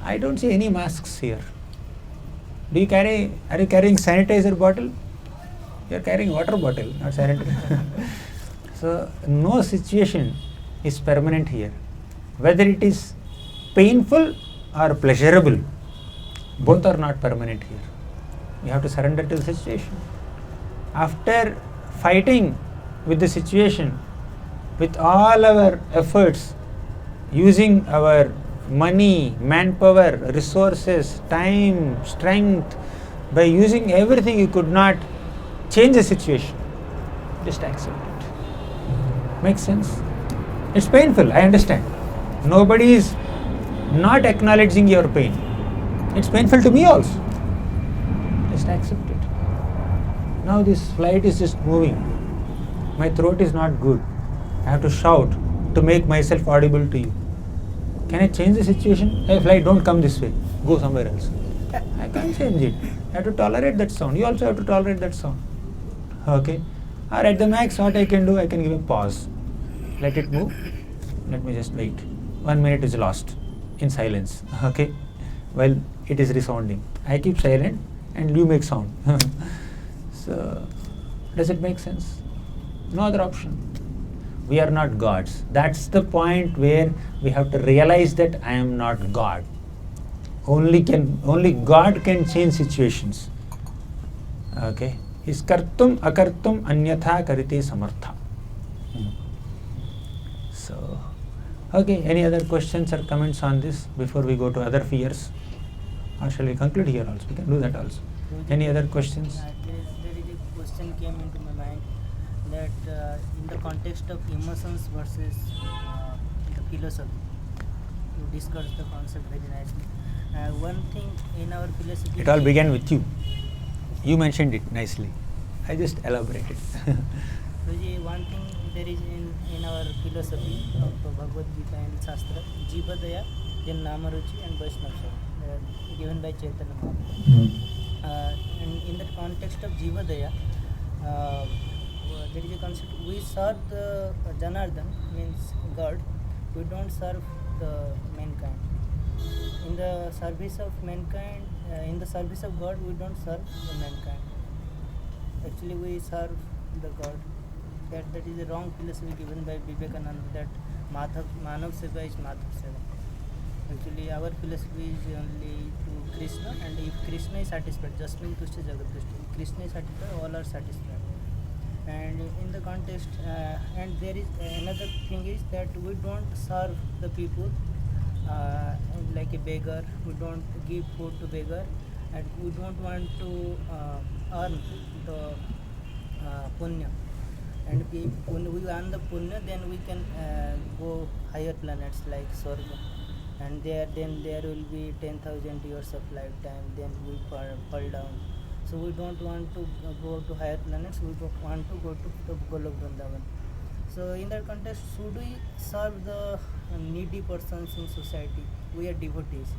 I don't see any masks here. Are you carrying sanitizer bottle? You are carrying water bottle, not sanitizer. So, no situation is permanent here. Whether it is painful or pleasurable, both are not permanent here. You have to surrender to the situation. After fighting with the situation, with all our efforts, using our money, manpower, resources, time, strength, by using everything, you could not change the situation. Just accept it. Makes sense? It's painful, I understand. Nobody is not acknowledging your pain. It's painful to me also. Just accept it. Now this flight is just moving. My throat is not good. I have to shout to make myself audible to you. Can I change the situation? Hey flight, don't come this way. Go somewhere else. I can't change it. I have to tolerate that sound. You also have to tolerate that sound. Okay? Or at the max, what I can do, I can give a pause. Let it move. Let me just wait. 1 minute is lost in silence. Okay? While it is resounding. I keep silent and you make sound. So, does it make sense? No other option. We are not gods. That's the point where we have to realize that I am not God. Only God can change situations. Okay? Is kartum akartum anyatha karite samartha. So, okay, any other questions or comments on this before we go to other fears? Or shall we conclude here also? We can do that also. Any other questions? There is a question came into my mind that in the context of emotions versus the philosophy, you discussed the concept very nicely. one thing in our philosophy. It all began with you. You mentioned it nicely. I just elaborated. Prabhuji, one thing there is in our philosophy of Bhagavad Gita and Shastra, Jiva Daya, then Namaruchi and Vaishnava, given by Chaitanya Mahaprabhu. And in the context of Jiva Daya, there is a concept, we serve the Janardhan, means God, we don't serve the mankind. In the service of mankind, in the service of God, we don't serve the mankind. Actually, we serve the God. That is a wrong philosophy given by Vivekananda, that Manav Seva is Madhav Seva. Actually, our philosophy is only to Krishna, and if Krishna is satisfied, Jasmin Tushti Jagat Tushti. If Krishna is satisfied, all are satisfied. And in the context, and there is another thing is that we don't serve the people like a beggar. We don't give food to beggar, and we don't want to earn the punya. And when we earn the punya, then we can go higher planets like Swarga, and there will be 10,000 years of lifetime. Then we fall down. So we don't want to go to higher planets. We don't want to go to the Golok Vrindavan. So in that context, should we serve the needy persons in society? We are devotees.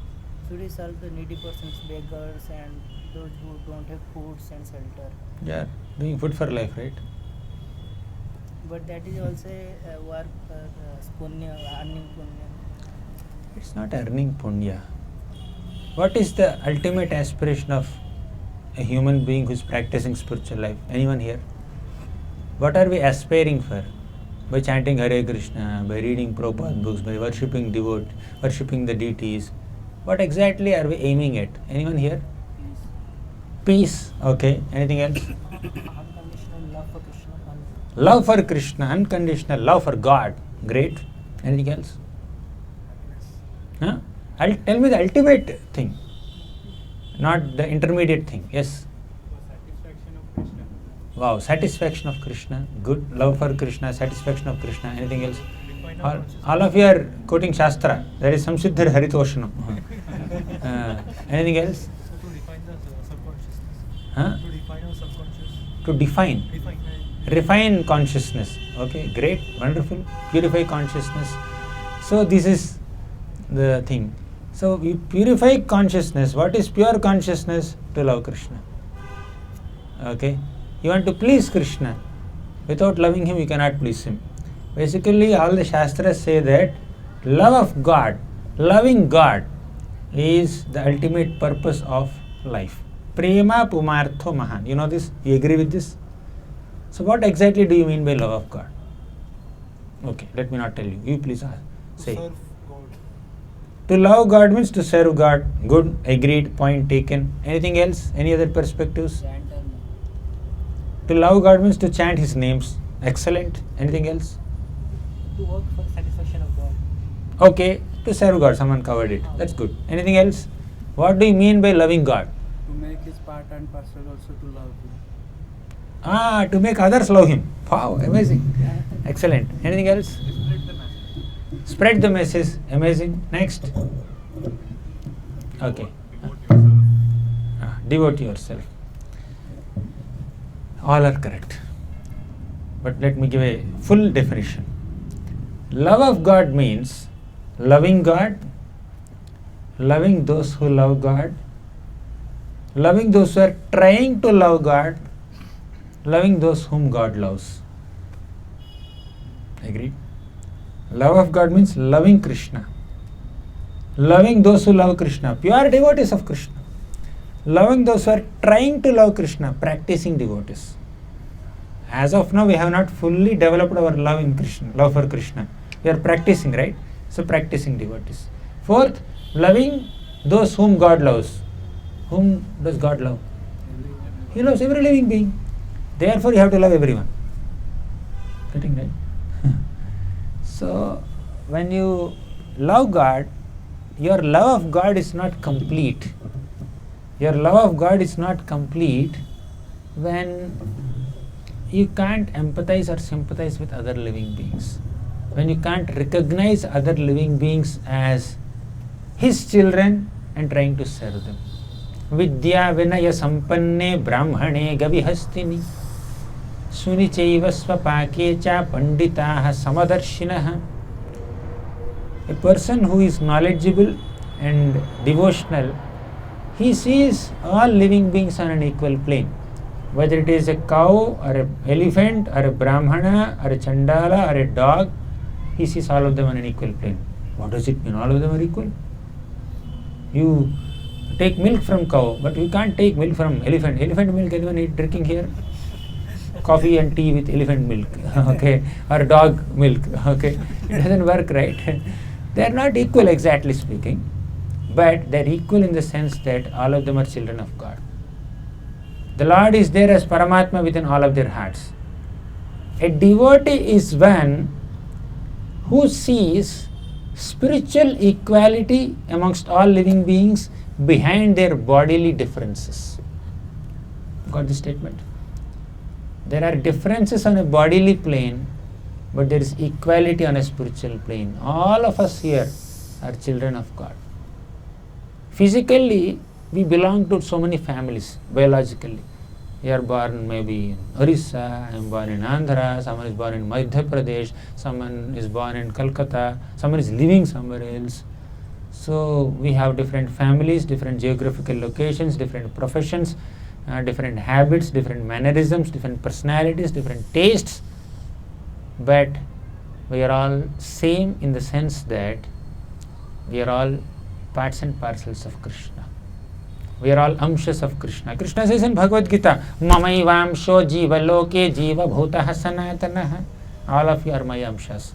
Should we serve the needy persons, beggars, and those who don't have foods and shelter? Yeah, doing food for life, right? But that is also a work for punya, earning punya. It's not earning punya. What is the ultimate aspiration of a human being who is practicing spiritual life? Anyone here? What are we aspiring for? By chanting Hare Krishna, by reading Prabhupada books, by worshipping the deities. What exactly are we aiming at? Anyone here? Peace. Okay. Anything else? Unconditional love for Krishna. Love for Krishna, unconditional love for God. Great. Anything else? Huh? Tell me the ultimate thing, not the intermediate thing. Yes. Satisfaction of Krishna. Wow, satisfaction of Krishna. Good. Love for Krishna, satisfaction of Krishna. Anything else? All of you are quoting Shastra. There is Samsiddhar Haritoshanam. Anything else? So to define the subconsciousness. Huh? To define our subconscious. To define. Refine consciousness. Okay, great, wonderful. Purify consciousness. So this is the thing. So we purify consciousness. What is pure consciousness? To love Krishna. Okay. You want to please Krishna. Without loving him, you cannot please him. Basically, all the Shastras say that love of God, loving God, is the ultimate purpose of life. Prema pumartho mahan. You know this? You agree with this? So what exactly do you mean by love of God? Okay, let me not tell you. You please say. To serve God. To love God means to serve God. Good, agreed, point taken. Anything else? Any other perspectives? To love God means to chant His names. Excellent. Anything else? To work for satisfaction of God. Okay, to serve God. Someone covered it. That's good. Anything else? What do you mean by loving God? To make His part and parcel also to love Him. To make others love Him. Wow, amazing. Excellent. Anything else? Spread the message. Spread the message. Amazing. Next. Okay. Devote yourself. All are correct. But let me give a full definition. Love of God means loving God, loving those who love God, loving those who are trying to love God, loving those whom God loves. Agreed? Love of God means loving Krishna, loving those who love Krishna, pure devotees of Krishna, loving those who are trying to love Krishna, practicing devotees. As of now, we have not fully developed our love in Krishna, love for Krishna. We are practicing, right? So practicing devotees. Fourth, loving those whom God loves. Whom does God love? He loves every living being. Therefore, you have to love everyone. Getting right? So, when you love God, your love of God is not complete. Your love of God is not complete when you can't empathize or sympathize with other living beings. When you can't recognize other living beings as His children and trying to serve them. Vidya Vinaya Sampanne Brahmane Gavihastini Sunichaiva Swapakecha Panditaha Samadarshinaha. A person who is knowledgeable and devotional, he sees all living beings on an equal plane. Whether it is a cow or an elephant or a brahmana or a chandala or a dog, he sees all of them on an equal plane. What does it mean? All of them are equal? You take milk from cow, but you can't take milk from elephant. Elephant milk, anyone eat drinking here? Coffee and tea with elephant milk, okay, or dog milk, okay. It doesn't work, right? They are not equal, exactly speaking, but they are equal in the sense that all of them are children of God. The Lord is there as Paramatma within all of their hearts. A devotee is one who sees spiritual equality amongst all living beings behind their bodily differences. Got the statement? There are differences on a bodily plane, but there is equality on a spiritual plane. All of us here are children of God. Physically, we belong to so many families, biologically. You are born maybe in Orissa, I am born in Andhra, someone is born in Madhya Pradesh, someone is born in Calcutta, someone is living somewhere else. So we have different families, different geographical locations, different professions, different habits, different mannerisms, different personalities, different tastes. But we are all same in the sense that we are all parts and parcels of Krishna. We are all amshas of Krishna. Krishna says in Bhagavad Gita, Mamaivamsho jiva loke jiva bhutaha sanatanaha. All of you are my amshas.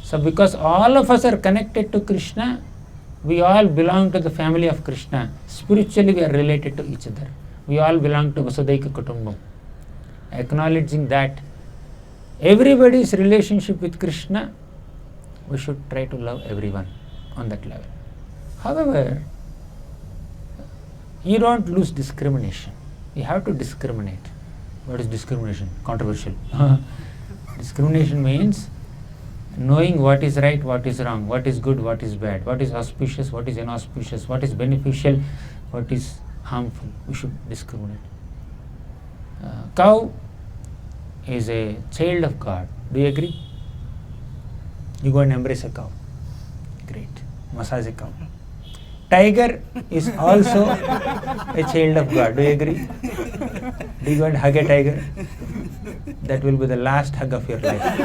So because all of us are connected to Krishna, we all belong to the family of Krishna. Spiritually we are related to each other. We all belong to Vasudhaika Kutumbam. Acknowledging that everybody's relationship with Krishna, we should try to love everyone on that level. However, you don't lose discrimination. You have to discriminate. What is discrimination? Controversial. Discrimination means knowing what is right, what is wrong, what is good, what is bad, what is auspicious, what is inauspicious, what is beneficial, what is harmful. We should discriminate. Cow is a child of God. Do you agree? You go and embrace a cow. Great. Massage a cow. Tiger is also a child of God. Do you agree? Do you go and hug a tiger? That will be the last hug of your life.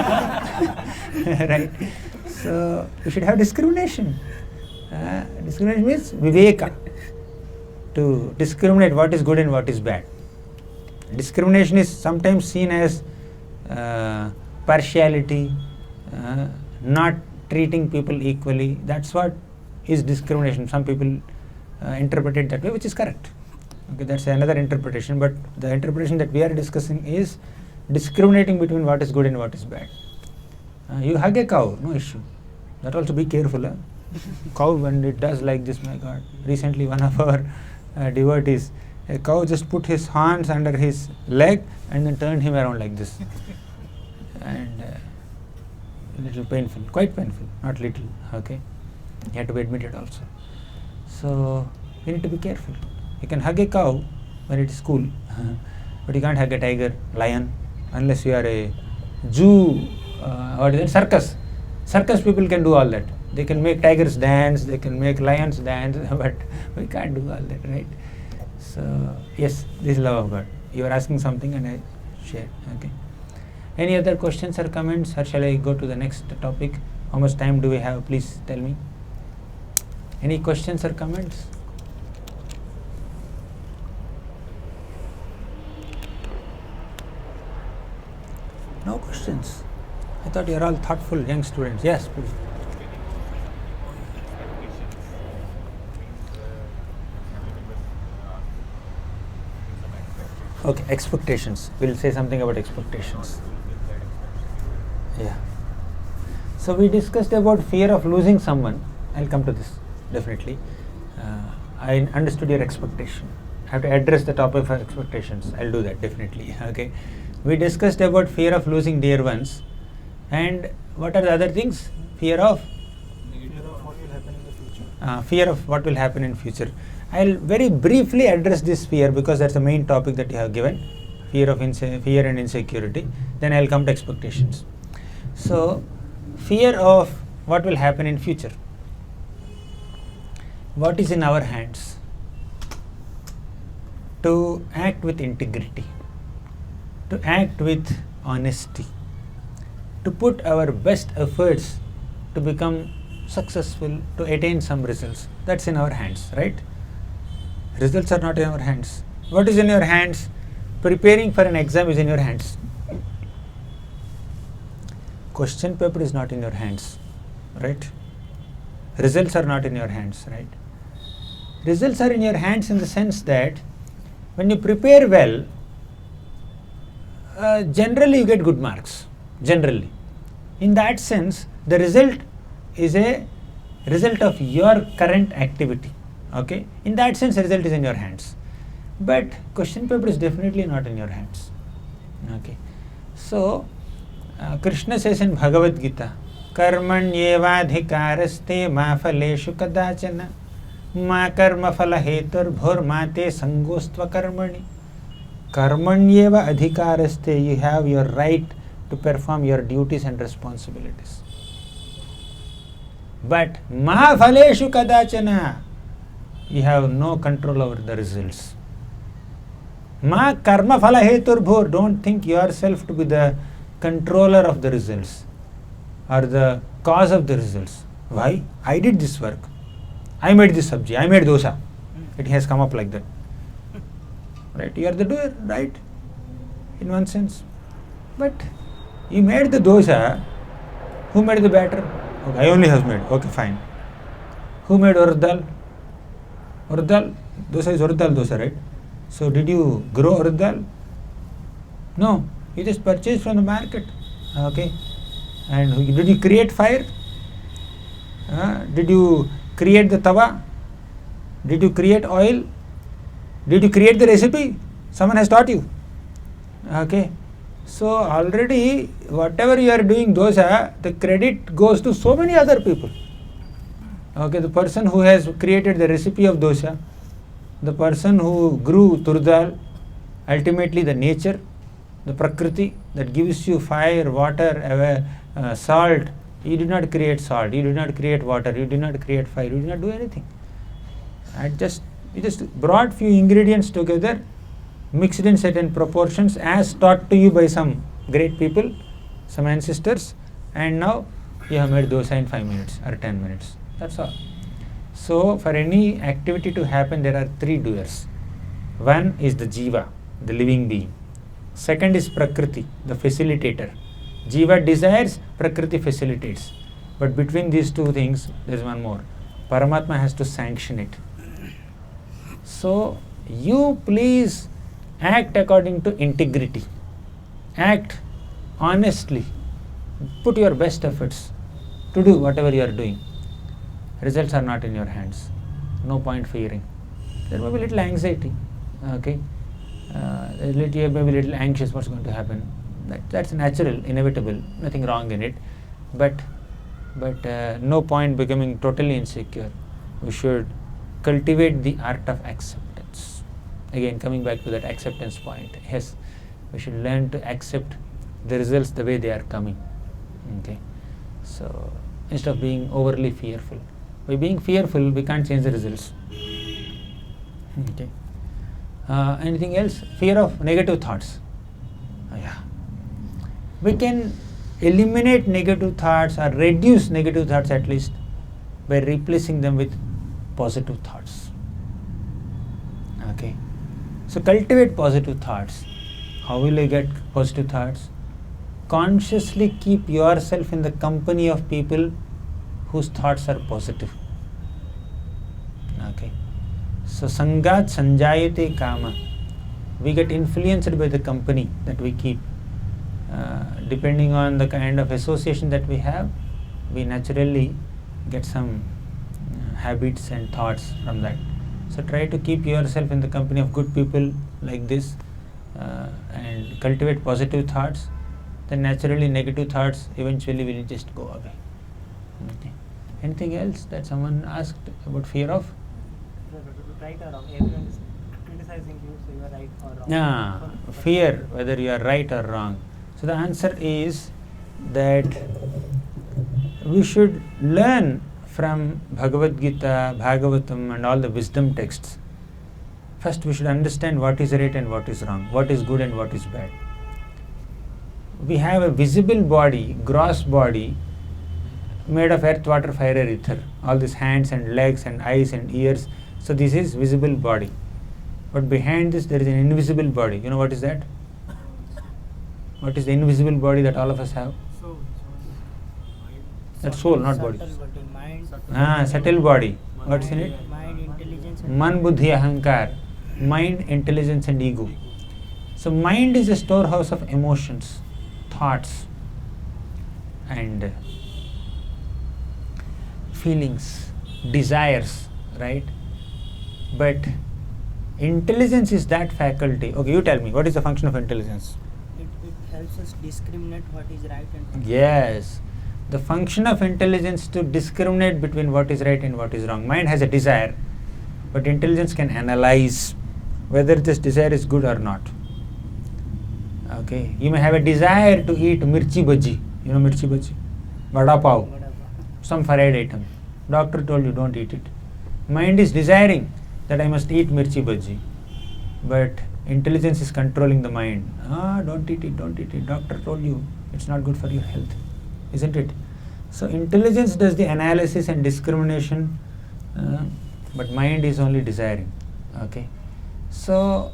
Right? So, you should have discrimination. Discrimination means viveka. To discriminate what is good and what is bad. Discrimination is sometimes seen as partiality, not treating people equally. That's what is discrimination. Some people interpret it that way, which is correct. Okay, that's another interpretation, but the interpretation that we are discussing is discriminating between what is good and what is bad. You hug a cow, no issue. That also be careful. Cow, when it does like this, my God. Recently one of our devotees, a cow just put his hands under his leg and then turned him around like this. And a little painful, quite painful, not little, okay. You have to be admitted also. So, you need to be careful. You can hug a cow when it is cool, but you can't hug a tiger, lion, unless you are a Jew, what is it, circus. Circus people can do all that. They can make tigers dance, they can make lions dance, but we can't do all that, right? So, yes, this is love of God. You are asking something and I share, okay. Any other questions or comments, or shall I go to the next topic? How much time do we have? Please tell me. Any questions or comments? No questions. I thought you are all thoughtful young students. Yes, please. Okay, expectations. We'll say something about expectations. Yeah. So we discussed about fear of losing someone. I'll come to this, definitely. I understood your expectation. I have to address the topic of expectations. I'll do that, definitely. Okay. We discussed about fear of losing dear ones. And what are the other things? Fear of? Fear of what will happen in the future. fear of what will happen in future. I'll very briefly address this fear because that's the main topic that you have given, fear and insecurity. Then I'll come to expectations. So, fear of what will happen in future. What is in our hands? To act with integrity, to act with honesty, to put our best efforts to become successful, to attain some results. That's in our hands, right? Results are not in our hands. What is in your hands? Preparing for an exam is in your hands. Question paper is not in your hands, right? Results are not in your hands, right? Results are in your hands in the sense that when you prepare well, generally you get good marks, generally. In that sense, the result is a result of your current activity, okay? In that sense, the result is in your hands. But question paper is definitely not in your hands, okay? So, Krishna says in Bhagavad Gita, Karmanyevadhikaraste ma phaleshu kadachana ma karma phala hetur bhur mate sangostva karmani. Karmanyeva adhikaraste, you have your right to perform your duties and responsibilities. But ma phaleshu kadachana, you have no control over the results. Ma karma phala hetur bhur, don't think yourself to be the controller of the results or the cause of the results. Why? I did this work. I made this sabji. I made dosa. It has come up like that. Right? You are the doer, right? In one sense. But you made the dosa. Who made the batter? Okay, I only have made. Okay, fine. Who made urad dal? Urad dal? Dosa is urad dal dosa, right? So did you grow urad dal? No. You just purchased from the market. Okay. And did you create fire? Did you create the tawa? Did you create oil? Did you create the recipe? Someone has taught you. Okay. So already whatever you are doing dosa, the credit goes to so many other people. Okay, the person who has created the recipe of dosa, the person who grew turdal, ultimately the nature, the prakriti that gives you fire, water, salt. You did not create salt, you did not create water, you did not create fire, you did not do anything. You just brought few ingredients together, mixed in certain proportions as taught to you by some great people, some ancestors, and now you have made dosa in 5 minutes or 10 minutes. That's all. So for any activity to happen, there are 3 doers. One is the jiva, the living being. Second is prakriti, the facilitator. Jiva desires, prakriti facilitates. But between these 2 things, there is one more. Paramatma has to sanction it. So you please act according to integrity. Act honestly. Put your best efforts to do whatever you are doing. Results are not in your hands. No point fearing. There may be little anxiety. Okay. You may be a little anxious what's going to happen. That's natural, inevitable, nothing wrong in it. But no point becoming totally insecure. We should cultivate the art of acceptance. Again, coming back to that acceptance point. Yes, we should learn to accept the results the way they are coming. Okay. So instead of being overly fearful. By being fearful, we can't change the results. Okay. Anything else? Fear of negative thoughts. Yeah. We can eliminate negative thoughts or reduce negative thoughts at least by replacing them with positive thoughts. Okay. So cultivate positive thoughts. How will I get positive thoughts? Consciously keep yourself in the company of people whose thoughts are positive. Okay. So sangat sanjayate kama. We get influenced by the company that we keep. Depending on the kind of association that we have, we naturally get some habits and thoughts from that. So try to keep yourself in the company of good people like this and cultivate positive thoughts. Then naturally negative thoughts eventually will just go away. Okay. Anything else that someone asked about fear of? Right or wrong? Everyone is criticizing you, so you are right or wrong. Yeah, fear whether you are right or wrong. So the answer is that we should learn from Bhagavad Gita, Bhagavatam and all the wisdom texts. First we should understand what is right and what is wrong, what is good and what is bad. We have a visible body, gross body, made of earth, water, fire, air, ether. All these hands and legs and eyes and ears. So this is visible body. But behind this there is an invisible body. You know what is that? What is the invisible body that all of us have? That's soul, not body. Subtle body, mind, Subtle body. What's in it? mind, intelligence, and Man, buddhi, ahankar. Mind, intelligence and ego. So mind is a storehouse of emotions, thoughts and feelings, desires, right? But intelligence is that faculty. Okay, you tell me, what is the function of intelligence? it helps us discriminate what is right and what is Yes, the function of intelligence to discriminate between what is right and what is wrong. Mind has a desire, but intelligence can analyze whether this desire is good or not. Okay, you may have a desire to eat mirchi bhaji. You know mirchi bhaji? Vada pav, whatever. some fried item. Doctor told you don't eat it. Mind is desiring that I must eat mirchi bhaji, but intelligence is controlling the mind. Don't eat it, don't eat it. Doctor told you it's not good for your health, isn't it? So intelligence does the analysis and discrimination, but mind is only desiring. Okay, so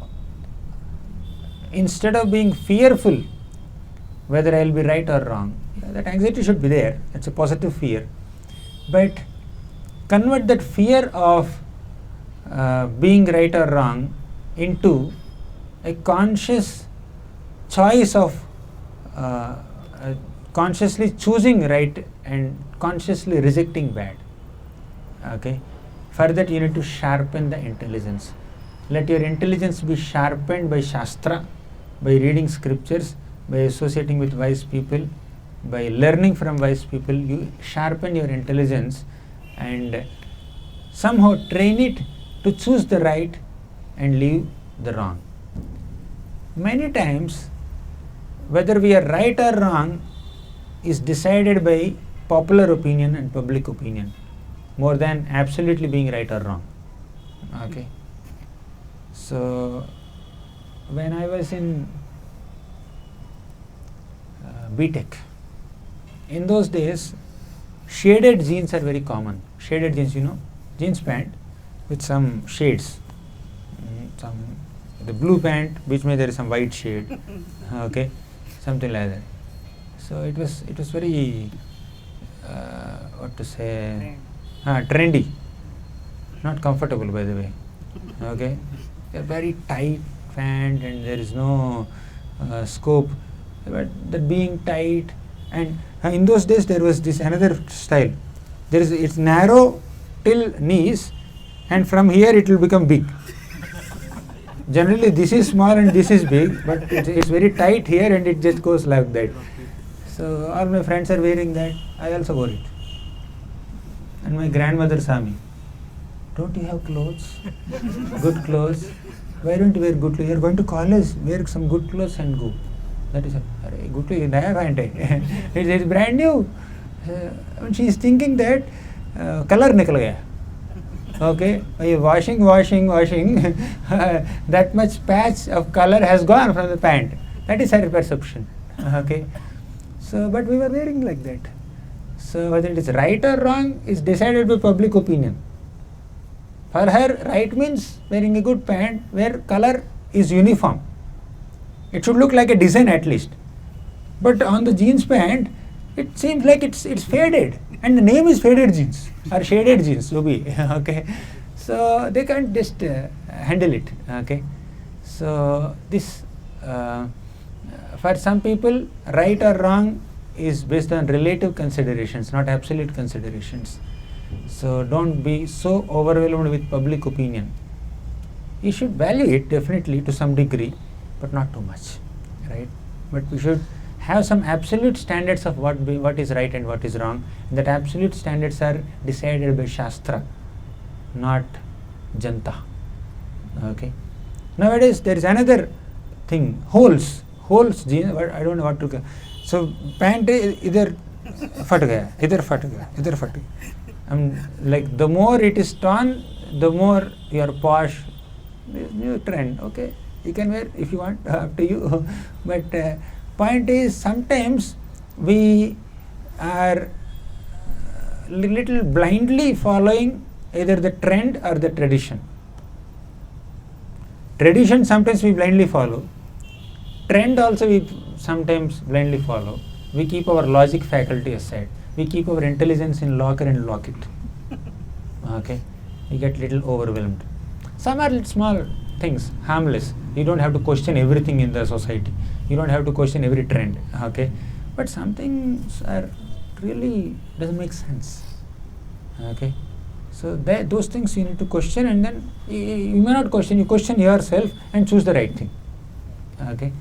instead of being fearful whether I'll be right or wrong, that anxiety should be there. It's a positive fear, but convert that fear of being right or wrong into a conscious choice of consciously choosing right and consciously rejecting bad. Okay, for that you need to sharpen the intelligence. Let your intelligence be sharpened by Shastra, by reading scriptures, by associating with wise people, by learning from wise people. You sharpen your intelligence and somehow train it to choose the right and leave the wrong. Many times, whether we are right or wrong is decided by popular opinion and public opinion more than absolutely being right or wrong. Okay. So, when I was in BTech, in those days, shaded jeans are very common. Shaded jeans, you know, jeans pant with some shades. The blue pant, which may there is some white shade, okay, something like that. So it was very, what to say, trendy, not comfortable by the way, okay. They're very tight pant and there is no scope, but that being tight, and in those days there was this another style. It's narrow till knees, and from here it will become big. Generally this is small and this is big, but it's very tight here and it just goes like that. So all my friends are wearing that. I also wore it. And my grandmother saw me. Don't you have clothes? Good clothes? Why don't you wear good clothes? You are going to college, wear some good clothes and go. That is good clothes, naya pant hai. It's brand new. She is thinking that color nikal gaya. Okay, washing, that much patch of color has gone from the pant. That is her perception. Okay, so but we were wearing like that. So whether it is right or wrong is decided by public opinion. For her, right means wearing a good pant where color is uniform. It should look like a design at least. But on the jeans pant, it seems like it's faded, and the name is faded jeans or shaded jeans. Okay, so they can't just handle it. Okay, so this for some people, right or wrong is based on relative considerations, not absolute considerations. So don't be so overwhelmed with public opinion. You should value it definitely to some degree, but not too much, right? But we should have some absolute standards of what is right and what is wrong. And that absolute standards are decided by Shastra, not Janta. Okay. Nowadays there is another thing, holes, I don't know what to. So pant either fat gaya, either fat gaya, either fat gaya. Like the more it is torn, the more you are posh. New trend, okay. You can wear if you want, up to you. But point is, sometimes we are little blindly following either the trend or the tradition. Tradition sometimes we blindly follow. Trend also we sometimes blindly follow. We keep our logic faculty aside. We keep our intelligence in locker and lock it. Okay, we get little overwhelmed. Some are little small things, harmless. You don't have to question everything in the society. You don't have to question every trend. Okay, but some things are really doesn't make sense. Okay, so those things you need to question, and then you may not question. You question yourself and choose the right thing. Okay.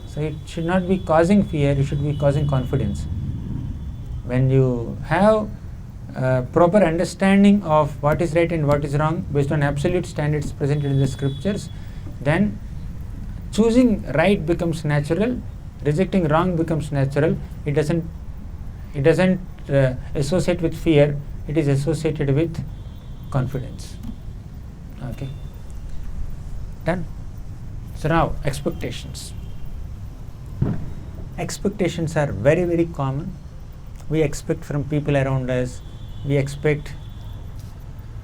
So it should not be causing fear, it should be causing confidence. When you have proper understanding of what is right and what is wrong based on absolute standards presented in the scriptures, then choosing right becomes natural, rejecting wrong becomes natural. It doesn't associate with fear, it is associated with confidence. Okay. Done. So now expectations. Expectations are very, very common. We expect from people around us, we expect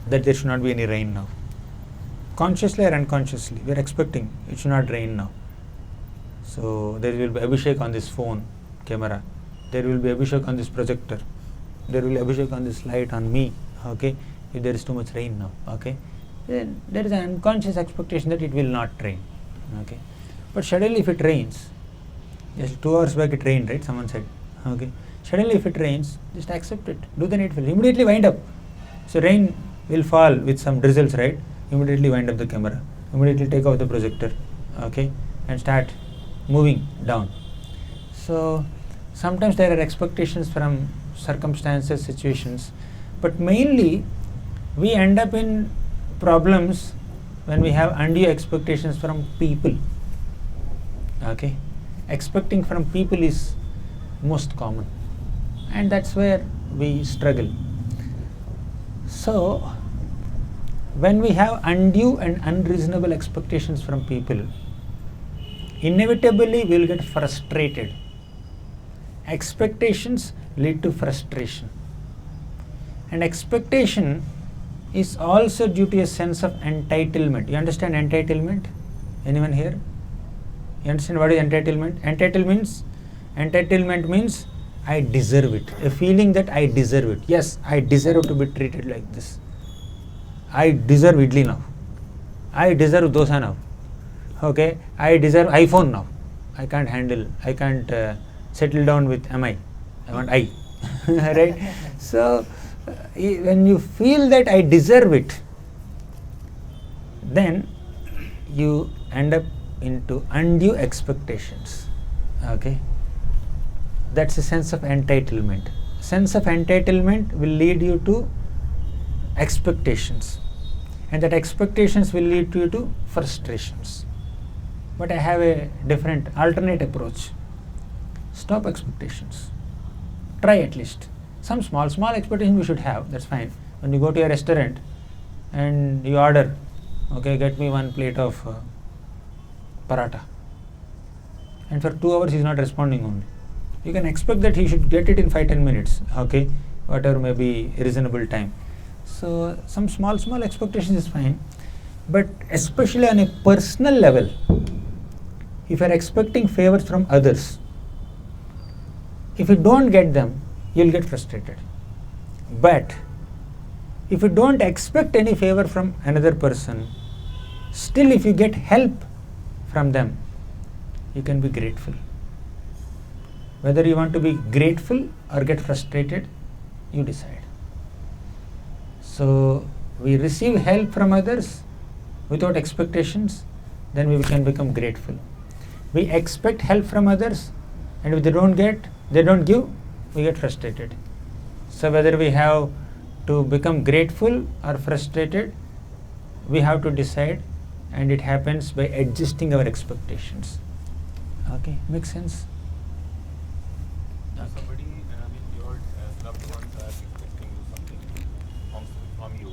that there should not be any rain now. Consciously or unconsciously, we are expecting it should not rain now. So there will be Abhishek on this phone camera, there will be Abhishek on this projector, there will be Abhishek on this light on me. Okay, if there is too much rain now. Okay, then there is an unconscious expectation that it will not rain. Okay, but suddenly if it rains, yes, 2 hours back it rained, right? Someone said. Okay. Suddenly if it rains, just accept it. Do the needful. Immediately wind up. So rain will fall with some drizzles, right? Immediately wind up the camera. Immediately take out the projector. Okay. And start moving down. So sometimes there are expectations from circumstances, situations, but mainly we end up in problems when we have undue expectations from people. Okay. Expecting from people is most common, and that's where we struggle. So when we have undue and unreasonable expectations from people, inevitably we will get frustrated. Expectations lead to frustration, and expectation is also due to a sense of entitlement. You understand entitlement? Anyone here? You understand what is entitlement? Entitlement means I deserve it. A feeling that I deserve it. Yes, I deserve to be treated like this. I deserve idli now. I deserve dosa now. Okay, I deserve iPhone now. I can't settle down with MI. I want I. Right? So when you feel that I deserve it, then you end up into undue expectations. Okay, that's a sense of entitlement. Sense of entitlement will lead you to expectations, and that expectations will lead you to frustrations. But I have a different alternate approach. Stop expectations. Try at least. Some small expectations you should have, that's fine. When you go to a restaurant and you order, okay, get me 1 plate of paratha, and for 2 hours he is not responding only. You can expect that he should get it in 5-10 minutes, okay, whatever may be a reasonable time. So some small expectations is fine, but especially on a personal level, if you are expecting favors from others, if you don't get them, you will get frustrated. But if you don't expect any favor from another person, still if you get help from them, you can be grateful. Whether you want to be grateful or get frustrated, you decide. So we receive help from others without expectations, then we can become grateful. We expect help from others, And if they don't give, we get frustrated. So whether we have to become grateful or frustrated, we have to decide, and it happens by adjusting our expectations. Okay, makes sense? Okay. Somebody, your loved ones are expecting you something from you,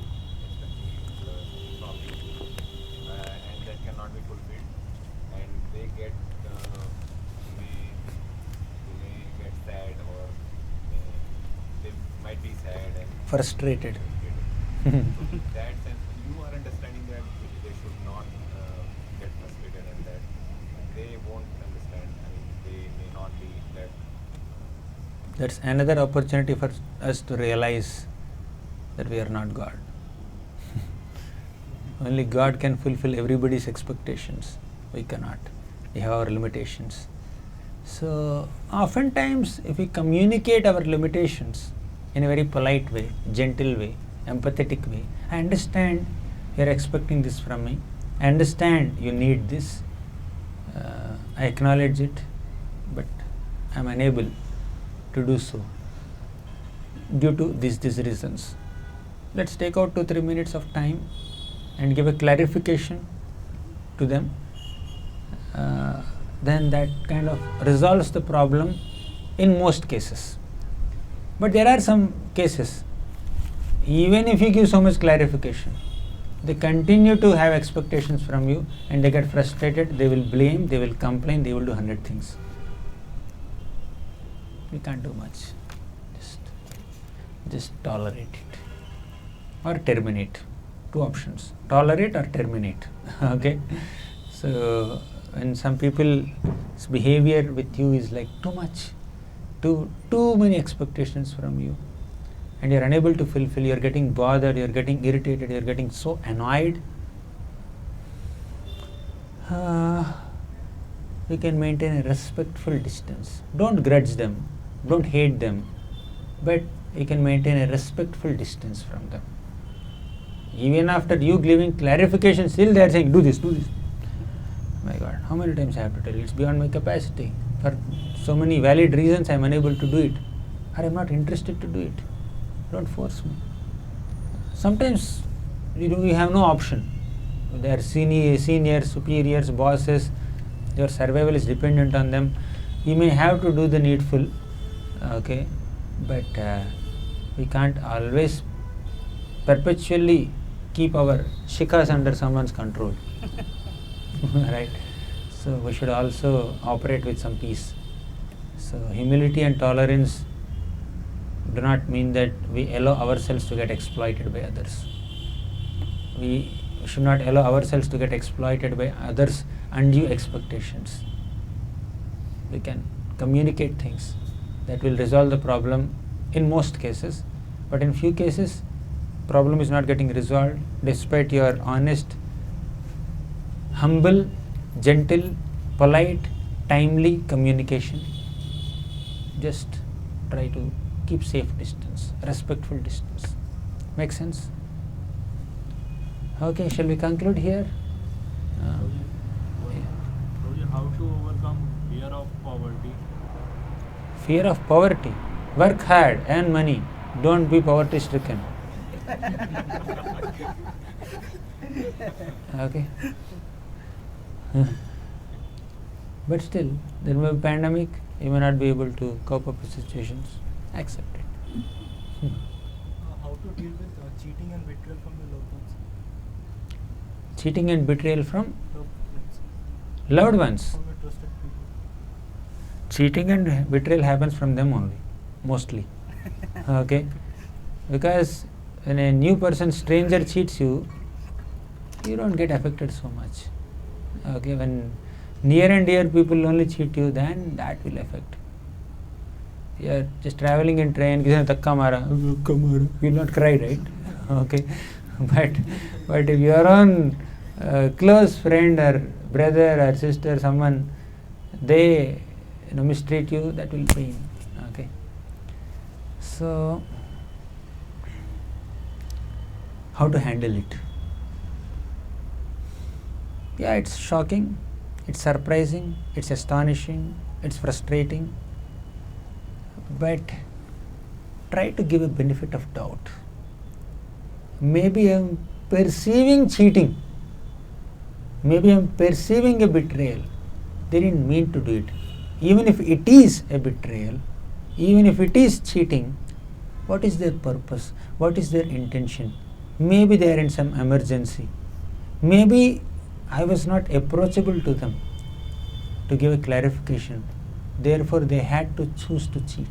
and that cannot be fulfilled, and they may get sad, or they might be sad and Frustrated. So in that sense, you are understanding that they should not get frustrated, and that they won't understand. They may not be that. That's another opportunity for us to realize that we are not God. Only God can fulfill everybody's expectations. We cannot. We have our limitations. So, oftentimes, if we communicate our limitations in a very polite way, gentle way, empathetic way, I understand you are expecting this from me. I understand you need this. I acknowledge it, but I am unable to do so due to these reasons. Let's take out 2-3 minutes of time and give a clarification to them. Then that kind of resolves the problem in most cases. But there are some cases, even if you give so much clarification, they continue to have expectations from you and they get frustrated, they will blame, they will complain, they will do 100 things. We can't do much. Just tolerate it or terminate. 2 options: tolerate or terminate. Okay. So when some people's behavior with you is like too much, too many expectations from you, and you're unable to fulfill, you're getting bothered, you're getting irritated, you're getting so annoyed, we can maintain a respectful distance. Don't grudge them, don't hate them, but you can maintain a respectful distance from them. Even after you giving clarification, still they are saying, do this. My God, how many times I have to tell you? It's beyond my capacity. For so many valid reasons I am unable to do it, or I am not interested to do it. Don't force me. Sometimes you have no option. They are seniors, superiors, bosses. Your survival is dependent on them. You may have to do the needful, okay, but we can't always perpetually keep our shikhas under someone's control. Right? So we should also operate with some peace. So humility and tolerance do not mean that we allow ourselves to get exploited by others. We should not allow ourselves to get exploited by others' undue expectations. We can communicate things that will resolve the problem in most cases, but in few cases problem is not getting resolved despite your honest, humble, gentle, polite, timely communication. Just try to keep safe distance, respectful distance. Make sense? Okay, shall we conclude here? How to overcome fear of poverty? Fear of poverty. Work hard, earn money. Don't be poverty stricken. Okay. But still, there may be pandemic, you may not be able to cope up with situations. Accept it. How to deal with cheating and betrayal from the loved ones? Cheating and betrayal from Loved loved ones. ones. From your trusted people. Cheating and betrayal happens from them only, mostly. Okay? Because when a new person, stranger cheats you, you don't get affected so much. Okay? When near and dear people only cheat you, then that will affect. You are just traveling in train, takka mara, you will not cry, right? Okay? But if your own close friend or brother or sister, someone, they mistreat you, that will pain. Okay? So, how to handle it? Yeah, it's shocking, It's surprising, it's astonishing, it's frustrating, but try to give a benefit of doubt. Maybe I'm perceiving cheating, maybe I'm perceiving a betrayal. They didn't mean to do it. Even if it is a betrayal, even if it is cheating, what is their purpose? What is their intention? Maybe they are in some emergency. Maybe I was not approachable to them to give a clarification. Therefore, they had to choose to cheat.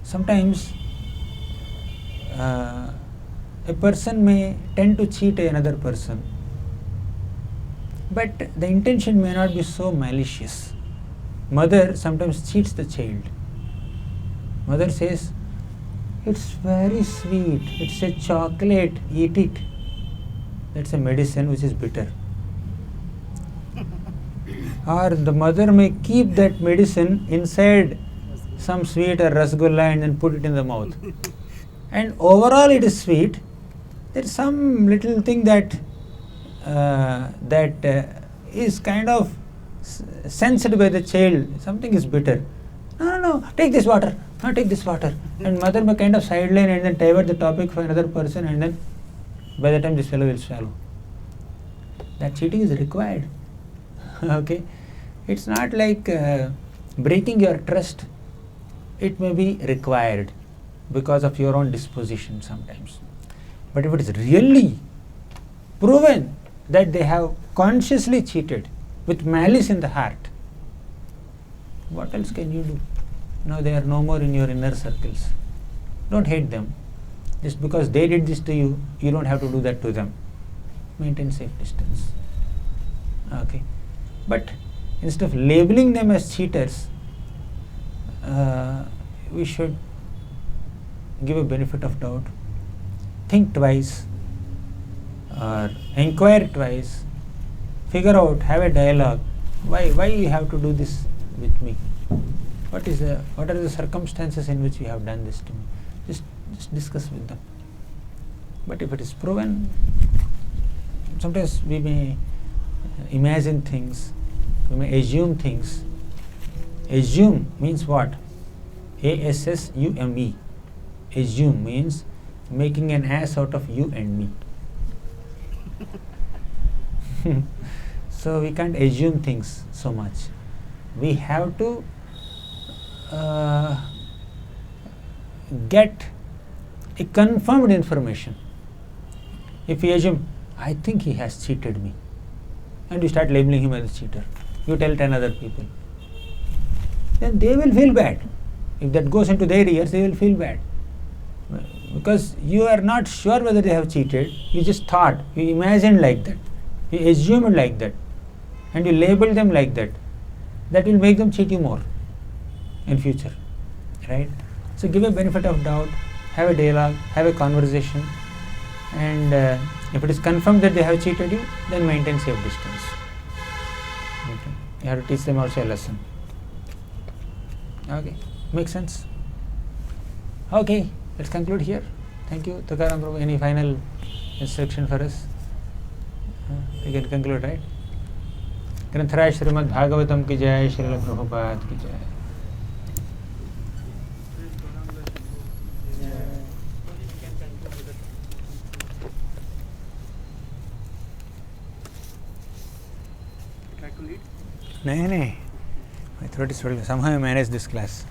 Sometimes a person may tend to cheat another person, but the intention may not be so malicious. Mother sometimes cheats the child. Mother says, "It's very sweet, it's a chocolate, eat it." That's a medicine which is bitter. Or the mother may keep that medicine inside some sweet or rasgulla and then put it in the mouth. And overall it is sweet. There's some little thing that is kind of sensed by the child. Something is bitter. No, take this water. No, take this water. And mother may kind of sideline and then divert the topic for another person, and then by the time this fellow will swallow. That cheating is required. Okay? It's not like breaking your trust. It may be required because of your own disposition sometimes. But if it is really proven that they have consciously cheated with malice in the heart, what else can you do? Now they are no more in your inner circles. Don't hate them. Just because they did this to you, you don't have to do that to them. Maintain safe distance. Okay. But instead of labeling them as cheaters, we should give a benefit of doubt. Think twice, or inquire twice. Figure out, have a dialogue. Why you have to do this with me? What are the circumstances in which you have done this to me? Just discuss with them. But if it is proven, sometimes we may imagine things, we may assume things. Assume means what? ASSUME. Assume means making an ass out of you and me. So we can't assume things so much. We have to get a confirmed information. If we assume, I think he has cheated me, and you start labeling him as a cheater, you tell 10 other people, then they will feel bad. If that goes into their ears, they will feel bad. Because you are not sure whether they have cheated, you just thought, you imagined like that, you assumed like that, and you labeled them like that. That will make them cheat you more in future, right? So give a benefit of doubt, have a dialogue, have a conversation, and if it is confirmed that they have cheated you, then maintain safe distance. Okay. You have to teach them also a lesson. Okay, makes sense? Okay, let's conclude here. Thank you. Tukaram Prabhu, any final instruction for us? We can conclude, right? ग्रंथराज Shrimad Bhagavatam की जय, श्रील प्रभुपाद की जय. नहीं, my throat is swelling. Somehow I managed this class.